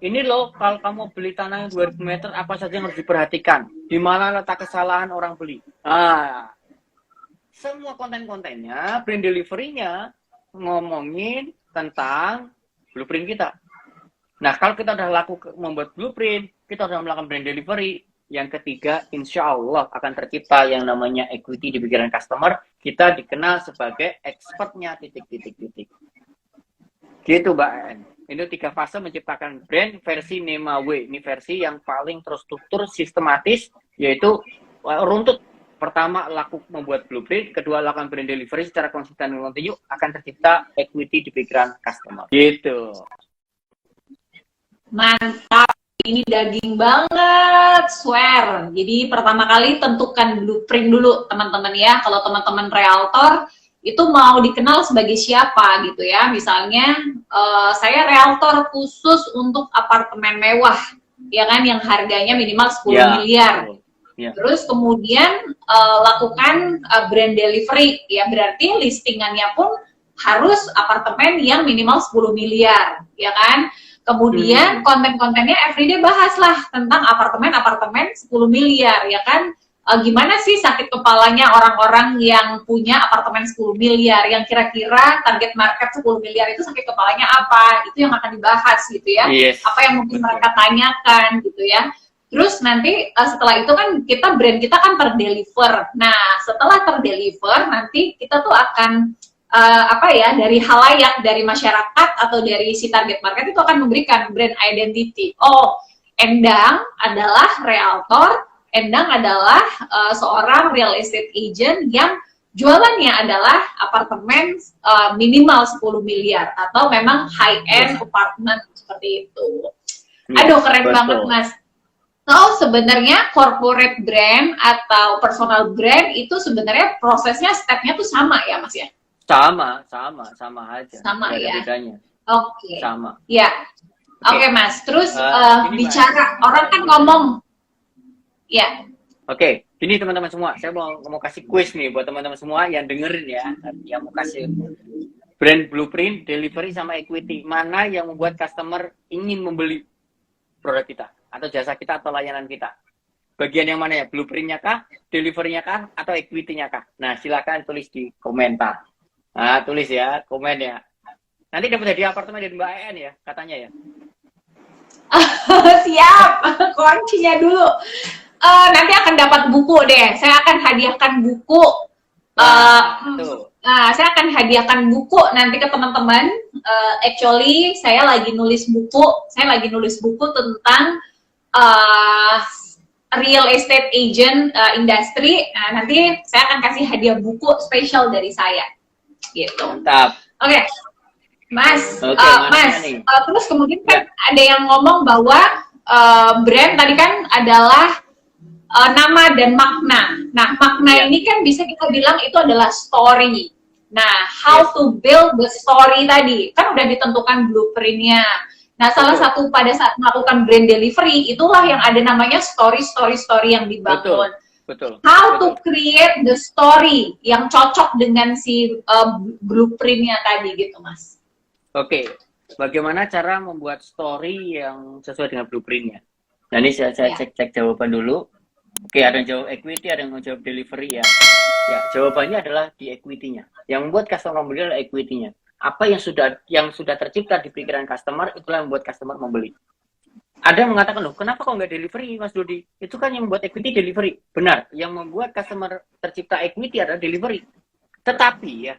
Speaker 2: Ini loh, kalau kamu beli tanah yang 2000 meter, apa saja yang harus diperhatikan. Di mana letak kesalahan orang beli. Nah, semua konten-kontennya, brand delivery-nya, ngomongin tentang blueprint kita. Nah, kalau kita udah membuat blueprint, kita udah melakukan brand delivery, yang ketiga, insya Allah akan tercipta yang namanya equity di pikiran customer. Kita dikenal sebagai expertnya titik-titik-titik. Gitu, Mbak En. Ini 3 fase menciptakan brand versi NEMA W. Ini versi yang paling terstruktur, sistematis, yaitu runtut. Pertama, membuat blueprint. Kedua, lakukan brand delivery secara konsisten dan kontinu. Akan tercipta equity di pikiran customer. Gitu.
Speaker 1: Mantap. Ini daging banget, swear. Jadi pertama kali tentukan blueprint dulu, teman-teman ya. Kalau teman-teman realtor, itu mau dikenal sebagai siapa gitu ya. Misalnya saya realtor khusus untuk apartemen mewah, ya kan, yang harganya minimal 10 miliar. Yeah. Terus kemudian lakukan brand delivery, ya berarti listingannya pun harus apartemen yang minimal 10 miliar, ya kan. Kemudian konten-kontennya everyday bahaslah tentang apartemen 10 miliar, ya kan. Gimana sih sakit kepalanya orang-orang yang punya apartemen 10 miliar, yang kira-kira target market 10 miliar itu sakit kepalanya apa, itu yang akan dibahas gitu ya. Yes. Apa yang mungkin mereka tanyakan gitu ya. Terus nanti setelah itu kan brand kita kan terdeliver. Nah setelah terdeliver nanti kita tuh akan dari halayak, dari masyarakat atau dari si target market itu akan memberikan brand identity. Oh, Endang adalah realtor, Endang adalah seorang real estate agent yang jualannya adalah apartemen minimal 10 miliar atau memang high end apartment seperti itu. Aduh, keren banget, Mas. So, sebenarnya corporate brand atau personal brand itu sebenarnya prosesnya, stepnya tuh sama ya, Mas ya?
Speaker 2: Sama aja.
Speaker 1: Sama ya.
Speaker 2: Bedanya.
Speaker 1: Oke.
Speaker 2: Sama.
Speaker 1: Ya. Oke, Mas. Terus bicara orang kan ngomong. Ya.
Speaker 2: Oke, ini teman-teman semua, saya mau kasih quiz nih buat teman-teman semua yang dengerin ya, yang mau kasih brand blueprint, delivery sama equity. Mana yang membuat customer ingin membeli produk kita atau jasa kita atau layanan kita? Bagian yang mana ya? Blueprint-nya kah? Delivery-nya kah? Atau equity-nya kah? Nah, silakan tulis di komentar. Nah, tulis ya, komen ya. Nanti dapat hadiah apartemen dari Mbak En ya, katanya ya.
Speaker 1: Siap, kuncinya dulu. Nanti akan dapat buku deh. Saya akan hadiahkan buku. Saya akan hadiahkan buku nanti ke teman-teman. Actually, saya lagi nulis buku. Saya lagi nulis buku tentang real estate agent industry. Nah, nanti saya akan kasih hadiah buku spesial dari saya. Gitu.
Speaker 2: Mantap.
Speaker 1: Oke, Mas. Mas. Terus kemudian kan ada yang ngomong bahwa brand tadi kan adalah nama dan makna. Nah, makna ini kan bisa kita bilang itu adalah story. Nah, how to build the story tadi kan udah ditentukan blueprintnya. Nah, salah satu pada saat melakukan brand delivery itulah yang ada namanya story yang dibangun.
Speaker 2: Betul.
Speaker 1: How to create the story yang cocok dengan si blueprintnya tadi gitu, Mas.
Speaker 2: Oke, bagaimana cara membuat story yang sesuai dengan blueprintnya? Nah, ini saya cek jawaban dulu. Oke, ada yang jawab equity, ada yang jawab delivery ya. Ya, jawabannya adalah di equity-nya. Yang membuat customer membeli adalah equity-nya. Apa yang sudah tercipta di pikiran customer, itulah yang membuat customer membeli. Ada yang mengatakan, loh, kenapa kok nggak delivery, Mas Dodi? Itu kan yang membuat equity delivery. Benar, yang membuat customer tercipta equity adalah delivery. Tetapi,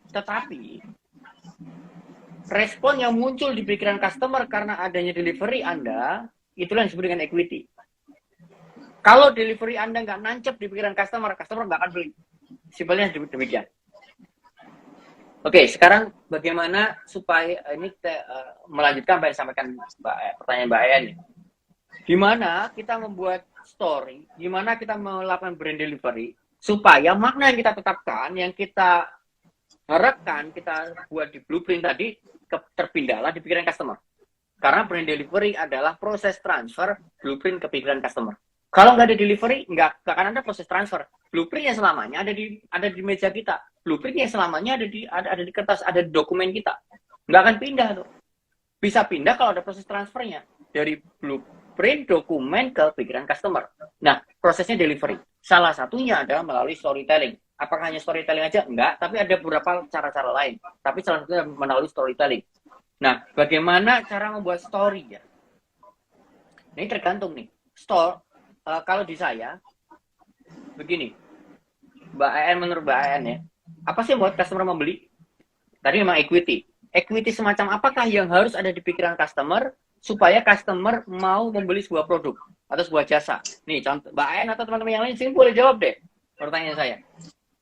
Speaker 2: respon yang muncul di pikiran customer karena adanya delivery Anda, itulah yang disebut dengan equity. Kalau delivery Anda nggak nancep di pikiran customer nggak akan beli. Simpelnya demikian. Oke, sekarang bagaimana supaya ini melanjutkan apa yang disampaikan pertanyaan Mbak Ayan. Gimana kita membuat story, gimana kita melakukan brand delivery, supaya makna yang kita tetapkan, yang kita harapkan kita buat di blueprint tadi terpindahlah di pikiran customer. Karena brand delivery adalah proses transfer blueprint ke pikiran customer. Kalau nggak ada delivery, nggak akan ada proses transfer. Blueprintnya selamanya ada di meja kita. Blueprintnya selamanya ada di kertas, ada di dokumen kita. Nggak akan pindah tuh. Bisa pindah kalau ada proses transfernya dari blueprint dokumen ke pikiran customer. Nah, prosesnya delivery. Salah satunya adalah melalui storytelling. Apakah hanya storytelling aja? Enggak, tapi ada beberapa cara-cara lain. Tapi salah satunya melalui storytelling. Nah, bagaimana cara membuat story ya? Ini tergantung nih. Kalau di saya, begini, Mbak AN, menurut Mbak AN ya, apa sih yang buat customer membeli? Tadi memang equity. Equity semacam apakah yang harus ada di pikiran customer supaya customer mau membeli sebuah produk atau sebuah jasa? Nih, contoh Mbak AN atau teman-teman yang lain sini boleh jawab deh pertanyaan saya.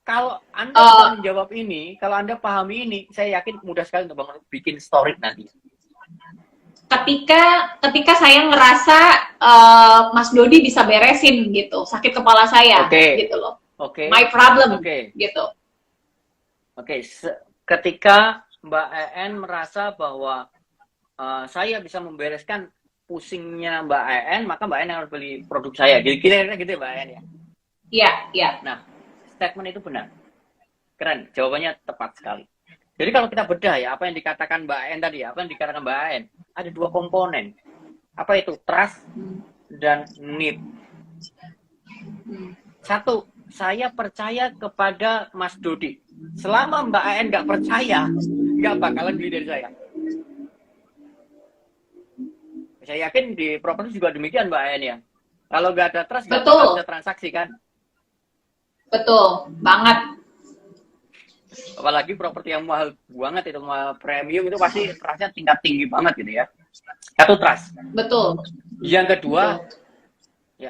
Speaker 2: Kalau Anda bisa menjawab ini, kalau Anda pahami ini, saya yakin mudah sekali untuk bikin story nanti.
Speaker 1: Ketika saya ngerasa Mas Dodi bisa beresin gitu sakit kepala saya, gitu loh. My problem, gitu.
Speaker 2: Ketika Mbak EN merasa bahwa saya bisa membereskan pusingnya Mbak EN, maka Mbak EN harus beli produk saya. Kira-kira gitu ya Mbak EN ya?
Speaker 1: Iya, iya.
Speaker 2: Nah, statement itu benar. Keren, jawabannya tepat sekali. Jadi kalau kita bedah ya, apa yang dikatakan Mbak En tadi, apa yang dikatakan Mbak En, ada dua komponen. Apa itu? Trust dan need. Satu, saya percaya kepada Mas Dodi. Selama Mbak En nggak percaya, nggak bakalan beli dari saya. Saya yakin di properti juga demikian Mbak En ya. Kalau nggak ada trust, nggak bakal bisa transaksi kan?
Speaker 1: Betul, banget.
Speaker 2: Apalagi properti yang mahal banget itu, mahal premium itu pasti trustnya tingkat tinggi banget gitu ya. Satu, trust.
Speaker 1: Betul.
Speaker 2: Yang kedua,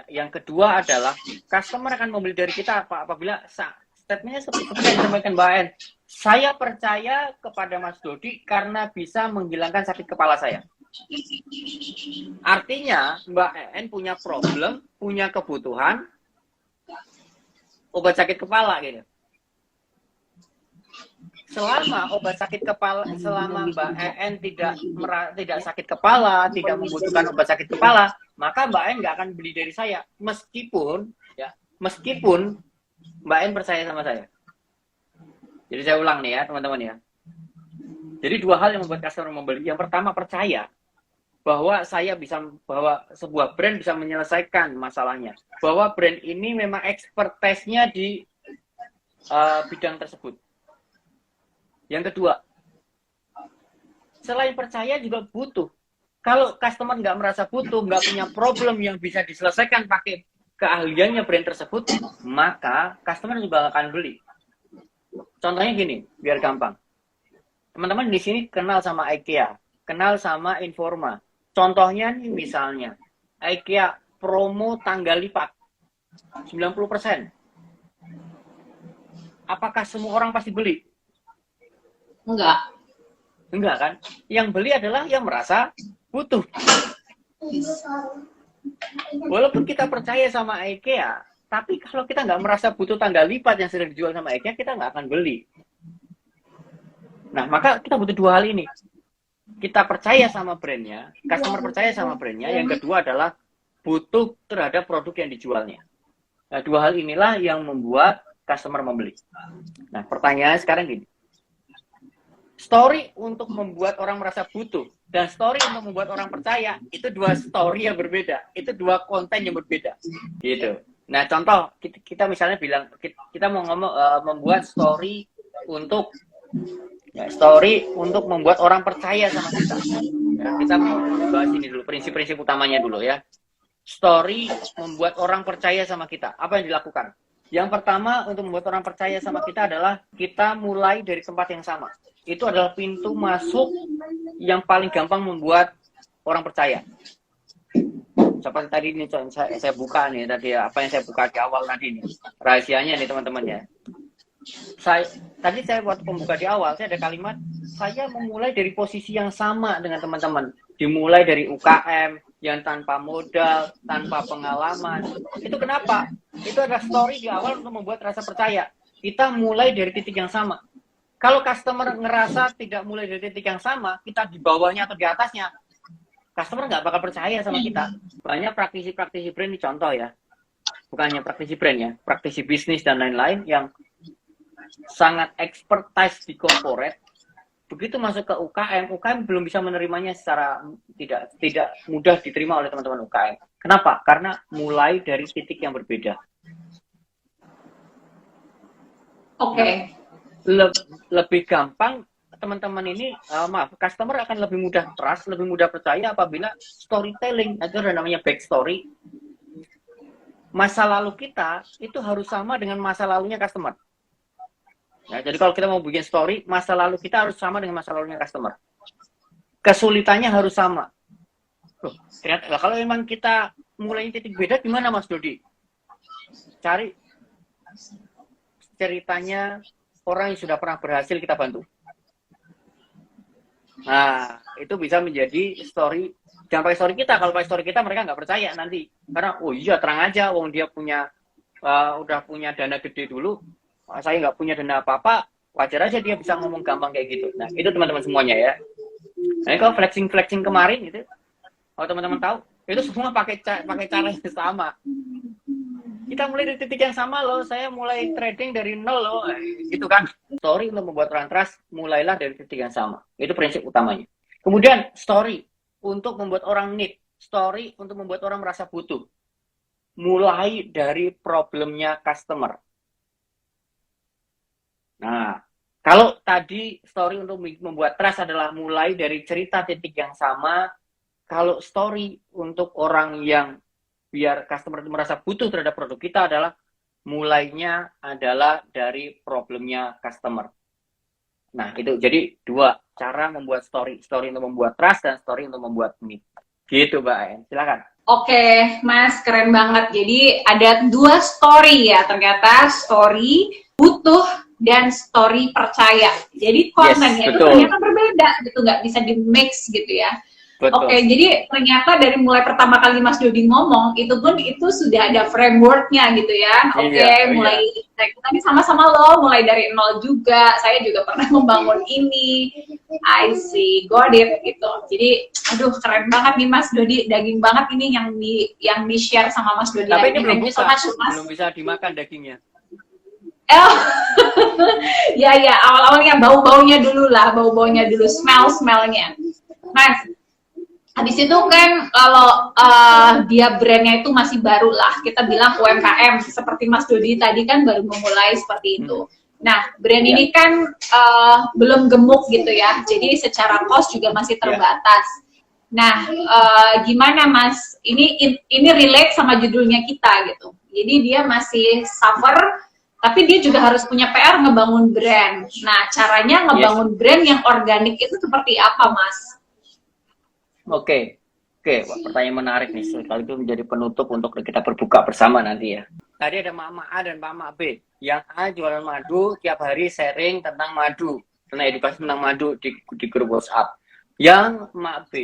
Speaker 2: yang kedua adalah customer akan membeli dari kita apabila statementnya seperti yang disampaikan Mbak En. Saya percaya kepada Mas Dodi karena bisa menghilangkan sakit kepala saya. Artinya Mbak En punya problem, punya kebutuhan obat sakit kepala gitu. Selama obat sakit kepala, selama Mbak EN tidak sakit kepala, tidak membutuhkan obat sakit kepala, maka Mbak EN nggak akan beli dari saya. Meskipun Mbak EN percaya sama saya. Jadi saya ulang nih ya teman-teman ya. Jadi dua hal yang membuat customer membeli. Yang pertama, percaya bahwa bahwa sebuah brand bisa menyelesaikan masalahnya. Bahwa brand ini memang expertise-nya di bidang tersebut. Yang kedua, selain percaya juga butuh. Kalau customer nggak merasa butuh, nggak punya problem yang bisa diselesaikan pakai keahliannya brand tersebut, maka customer juga akan beli. Contohnya gini, biar gampang. Teman-teman di sini kenal sama IKEA, kenal sama Informa. Contohnya nih misalnya, IKEA promo tanggal lipat 90%. Apakah semua orang pasti beli? Enggak kan? Yang beli adalah yang merasa butuh. Walaupun kita percaya sama IKEA, tapi kalau kita nggak merasa butuh tanggal lipat yang sedang dijual sama IKEA, kita nggak akan beli. Nah, maka kita butuh dua hal ini. Kita percaya sama brandnya, customer percaya sama brandnya. Yang kedua adalah butuh terhadap produk yang dijualnya. Nah, dua hal inilah yang membuat customer membeli. Nah, pertanyaannya sekarang gini. Story untuk membuat orang merasa butuh dan story untuk membuat orang percaya itu dua story yang berbeda, itu dua konten yang berbeda, gitu. Nah contoh kita misalnya bilang kita mau membuat story untuk membuat orang percaya sama kita. Ya, kita bahas ini dulu prinsip-prinsip utamanya dulu ya. Story membuat orang percaya sama kita. Apa yang dilakukan? Yang pertama untuk membuat orang percaya sama kita adalah kita mulai dari tempat yang sama. Itu adalah pintu masuk yang paling gampang membuat orang percaya. Seperti tadi ini saya buka nih tadi apa yang saya buka di awal tadi nih. Rahasianya nih teman-teman ya. Tadi saya waktu pembuka di awal saya ada kalimat saya memulai dari posisi yang sama dengan teman-teman. Dimulai dari UKM yang tanpa modal, tanpa pengalaman. Itu kenapa? Itu adalah story di awal untuk membuat rasa percaya. Kita mulai dari titik yang sama. Kalau customer ngerasa tidak mulai dari titik yang sama, kita di bawahnya atau di atasnya, customer nggak bakal percaya sama kita. Banyak praktisi-praktisi brand, ini contoh ya, bukannya praktisi brand ya, praktisi bisnis dan lain-lain yang sangat expertise di corporate, begitu masuk ke UKM belum bisa menerimanya secara tidak mudah diterima oleh teman-teman UKM. Kenapa? Karena mulai dari titik yang berbeda.
Speaker 1: Oke.
Speaker 2: Lebih gampang teman-teman ini, customer akan lebih mudah trust, lebih mudah percaya apabila storytelling, itu ada namanya backstory. Masa lalu kita itu harus sama dengan masa lalunya customer. Ya, jadi kalau kita mau bikin story, masa lalu kita harus sama dengan masa lalunya customer. Kesulitannya harus sama. Loh, ternyata kalau memang kita mulai titik beda, gimana Mas Dodi? Cari ceritanya orang yang sudah pernah berhasil kita bantu. Nah, itu bisa menjadi story. Jangan pakai story kita. Kalau pakai story kita, mereka nggak percaya nanti. Karena, oh iya, terang aja. Wong dia punya, udah punya dana gede dulu. Saya nggak punya dana apa-apa. Wajar aja dia bisa ngomong gampang kayak gitu. Nah, itu teman-teman semuanya ya. Nah, kalau flexing kemarin gitu, kalau teman-teman tahu, itu semua pakai cara yang sama. Kita mulai dari titik yang sama loh, saya mulai trading dari nol loh, gitu kan. Story untuk membuat orang trust, mulailah dari titik yang sama. Itu prinsip utamanya. Kemudian story untuk membuat orang need, story untuk membuat orang merasa butuh. Mulai dari problemnya customer. Nah, kalau tadi story untuk membuat trust adalah mulai dari cerita titik yang sama, kalau story untuk orang yang biar customer merasa butuh terhadap produk kita adalah mulainya adalah dari problemnya customer. Nah, itu jadi dua cara membuat story untuk membuat trust dan story untuk membuat need. Gitu, Mbak Ayan. Silakan.
Speaker 1: Oke, Mas, keren banget. Jadi ada dua story ya, ternyata story butuh dan story percaya. Jadi kontennya itu ternyata berbeda gitu, nggak bisa di mix gitu ya.
Speaker 2: Betul.
Speaker 1: Oke, jadi ternyata dari mulai pertama kali Mas Dodi ngomong, itu pun itu sudah ada framework-nya gitu ya. Oke, mulai kita ini sama-sama loh, mulai dari nol juga. Saya juga pernah membangun ini. I see, got it gitu. Jadi, aduh keren banget nih Mas Dodi, daging banget ini yang di-share sama Mas Dodi.
Speaker 2: Tapi ini belum bisa dimakan dagingnya.
Speaker 1: Ya, awal-awalnya bau-baunya dulu lah, bau-baunya dulu, smell-smellnya. Mas, habis itu kan kalau dia brandnya itu masih baru lah, kita bilang UMKM, seperti Mas Dodi tadi kan baru memulai seperti itu. Nah, brand ini kan belum gemuk gitu ya, jadi secara cost juga masih terbatas. Nah, gimana Mas? Ini relate sama judulnya kita gitu. Jadi dia masih suffer, tapi dia juga harus punya PR ngebangun brand. Nah, caranya ngebangun brand yang organik itu seperti apa, Mas?
Speaker 2: Oke, pertanyaan menarik nih, sekali itu menjadi penutup untuk kita berbuka bersama nanti ya. Tadi ada Mama A dan Mama B. Yang A jualan madu, tiap hari sharing tentang madu, tentang edukasi tentang madu di grup WhatsApp. Yang Mak B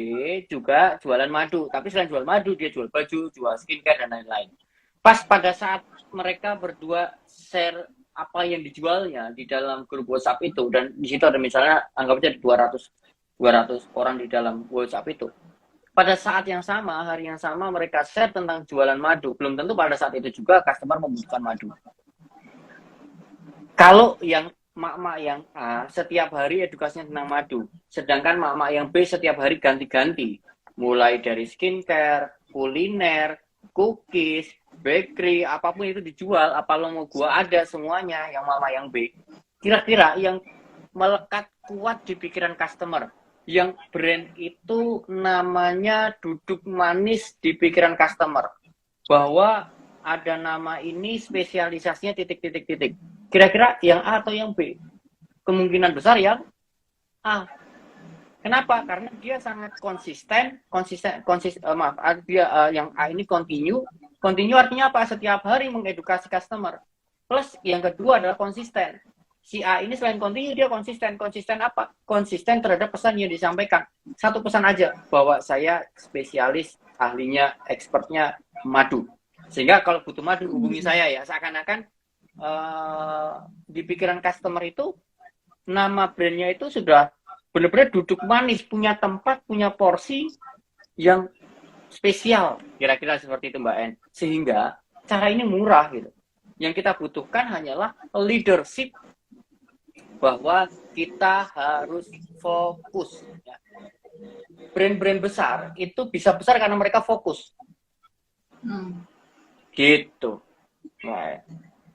Speaker 2: juga jualan madu, tapi selain jual madu, dia jual baju, jual skincare, dan lain-lain. Pas pada saat mereka berdua share apa yang dijualnya di dalam grup WhatsApp itu, dan di situ ada misalnya, anggap aja 200 orang di dalam WhatsApp itu. Pada saat yang sama, hari yang sama, mereka share tentang jualan madu. Belum tentu pada saat itu juga customer membutuhkan madu. Kalau yang mak-mak yang A setiap hari edukasinya tentang madu, sedangkan mak-mak yang B setiap hari ganti-ganti. Mulai dari skincare, kuliner, cookies, bakery, apapun itu dijual, apa lo mau gua ada semuanya, yang mak-mak yang B. Kira-kira yang melekat kuat di pikiran customer, yang brand itu namanya duduk manis di pikiran customer, bahwa ada nama ini spesialisasinya titik-titik-titik. Kira-kira yang A atau yang B? Kemungkinan besar yang A. Kenapa? Karena dia sangat konsisten. Yang A ini continue artinya apa? Setiap hari mengedukasi customer. Plus yang kedua adalah konsisten. Si A ini selain kontinu, dia konsisten. Konsisten apa? Konsisten terhadap pesan yang disampaikan. Satu pesan aja, bahwa saya spesialis, ahlinya, expertnya madu. Sehingga kalau butuh madu, hubungi saya ya. Seakan-akan di pikiran customer itu, nama brandnya itu sudah benar-benar duduk manis, punya tempat, punya porsi yang spesial, kira-kira seperti itu Mbak En. Sehingga cara ini murah gitu. Yang kita butuhkan hanyalah leadership bahwa kita harus fokus. Ya. Brand-brand besar itu bisa besar karena mereka fokus. Gitu. Nah.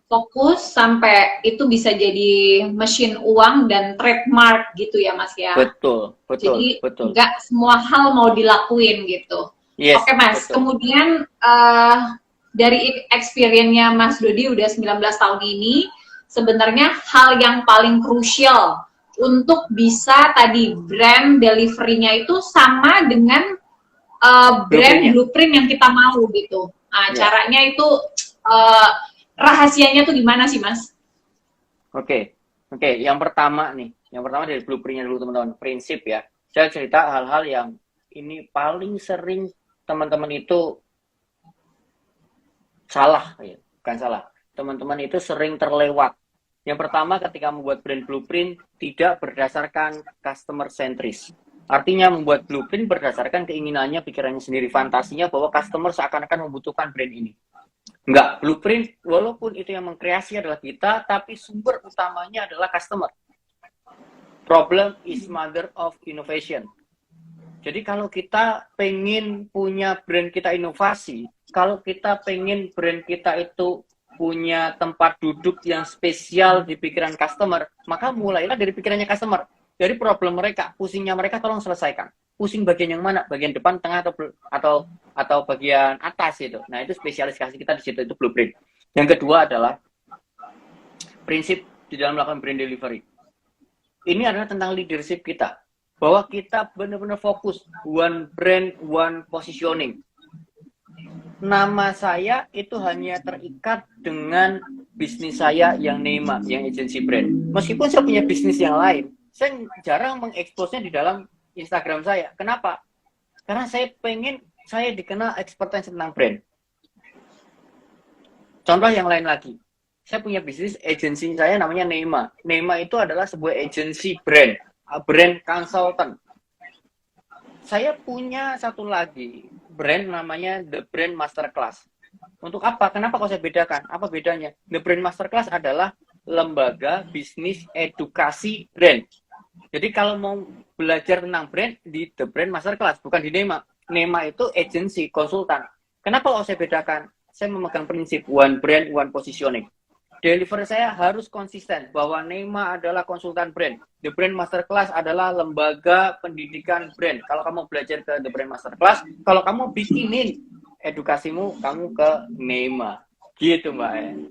Speaker 1: Fokus sampai itu bisa jadi mesin uang dan trademark gitu ya Mas ya.
Speaker 2: Betul.
Speaker 1: Jadi
Speaker 2: betul.
Speaker 1: nggak semua hal mau dilakuin gitu.
Speaker 2: Yes,
Speaker 1: Oke Mas,
Speaker 2: betul.
Speaker 1: kemudian dari experience-nya Mas Dodi udah 19 tahun ini, sebenarnya hal yang paling krusial untuk bisa tadi brand delivery-nya itu sama dengan brand blueprint yang kita mau gitu. Nah, caranya itu rahasianya tuh gimana sih, Mas?
Speaker 2: Oke. Yang pertama dari blueprint-nya dulu teman-teman, prinsip ya. Saya cerita hal-hal yang ini paling sering teman-teman itu salah, ya. Bukan salah. Teman-teman itu sering terlewat. Yang pertama, ketika membuat brand blueprint tidak berdasarkan customer centris. Artinya membuat blueprint berdasarkan keinginannya, pikirannya sendiri, fantasinya bahwa customer seakan-akan membutuhkan brand ini. Enggak, blueprint walaupun itu yang mengkreasi adalah kita, tapi sumber utamanya adalah customer. Problem is mother of innovation. Jadi kalau kita pengen punya brand kita inovasi, kalau kita pengen brand kita itu punya tempat duduk yang spesial di pikiran customer, maka mulailah dari pikirannya customer. Dari problem mereka, pusingnya mereka tolong selesaikan. Pusing bagian yang mana? Bagian depan, tengah, atau bagian atas itu. Nah, itu spesialisasi kita di situ, itu blueprint. Yang kedua adalah prinsip di dalam melakukan brand delivery. Ini adalah tentang leadership kita. Bahwa kita benar-benar fokus one brand, one positioning. Nama saya itu hanya terikat dengan bisnis saya yang Neima, yang agency brand. Meskipun saya punya bisnis yang lain, saya jarang mengeksposnya di dalam Instagram saya. Kenapa? Karena saya pengen saya dikenal expertise tentang brand. Contoh yang lain lagi. Saya punya bisnis agency saya namanya Neima. Neima itu adalah sebuah agency brand consultant. Saya punya satu lagi brand namanya The Brand Masterclass. Untuk apa? Kenapa kok saya bedakan? Apa bedanya? The Brand Masterclass adalah lembaga bisnis edukasi brand. Jadi kalau mau belajar tentang brand di The Brand Masterclass, bukan di Neima. Neima itu agency, konsultan. Kenapa kok saya bedakan? Saya memegang prinsip one brand, one positioning. Delivery saya harus konsisten bahwa Neima adalah konsultan brand. The Brand Masterclass adalah lembaga pendidikan brand. Kalau kamu belajar ke The Brand Masterclass, kalau kamu bikinin edukasimu, kamu ke Neima. Gitu, Mbak.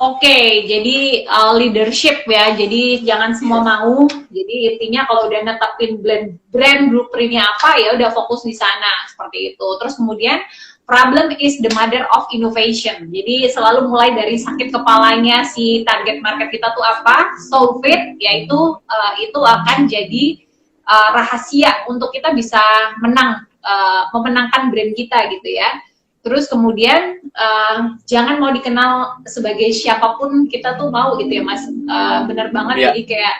Speaker 1: Oke, jadi leadership ya. Jadi jangan semua mau. Jadi intinya kalau udah netapin brand blueprint-nya apa, ya udah fokus di sana seperti itu. Terus kemudian problem is the mother of innovation. Jadi selalu mulai dari sakit kepalanya si target market kita tuh apa, solve it, yaitu itu akan jadi rahasia untuk kita bisa memenangkan brand kita gitu ya. Terus kemudian jangan mau dikenal sebagai siapapun kita tuh mau gitu ya Mas. Bener banget. Yeah. Jadi kayak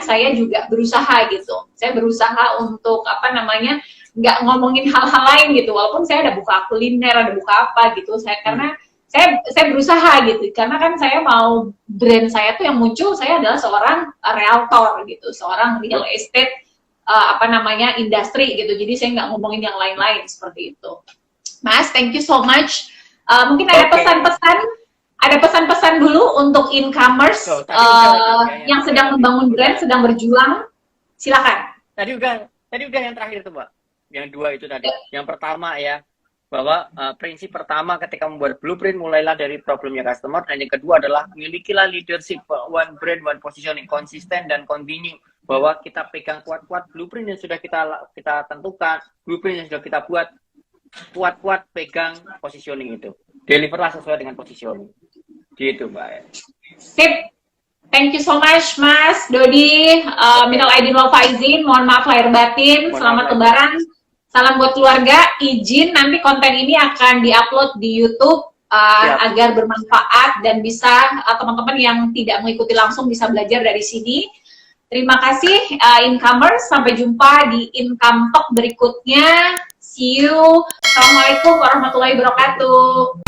Speaker 1: saya juga berusaha gitu. Saya berusaha untuk nggak ngomongin hal-hal lain gitu. Walaupun saya ada buka kuliner, ada buka apa gitu. Karena saya berusaha gitu. Karena kan saya mau brand saya tuh yang muncul, saya adalah seorang realtor gitu, seorang real estate industri gitu. Jadi saya nggak ngomongin yang lain-lain seperti itu. Mas, thank you so much. Mungkin ada pesan-pesan dulu untuk incomers yang sedang membangun brand, sedang berjuang. Silakan.
Speaker 2: Tadi udah yang terakhir tuh, Mbak. Yang dua itu tadi. Yang pertama ya, bahwa prinsip pertama ketika membuat blueprint mulailah dari problemnya customer, dan yang kedua adalah milikilah leadership one brand, one positioning, konsisten dan continue. Bahwa kita pegang kuat-kuat blueprint yang sudah kita tentukan, blueprint yang sudah kita buat, kuat-kuat pegang positioning itu. Deliverlah sesuai dengan positioning. Gitu, Mbak.
Speaker 1: Sip. Thank you so much, Mas Dodi. Minal aidin wal faizin, mohon maaf lahir batin. Selamat Lebaran. Salam buat keluarga. Izin nanti konten ini akan diupload di YouTube agar bermanfaat dan bisa teman-teman yang tidak mengikuti langsung bisa belajar dari sini. Terima kasih Incomers, sampai jumpa di Income Talk berikutnya. See you. Assalamualaikum warahmatullahi wabarakatuh.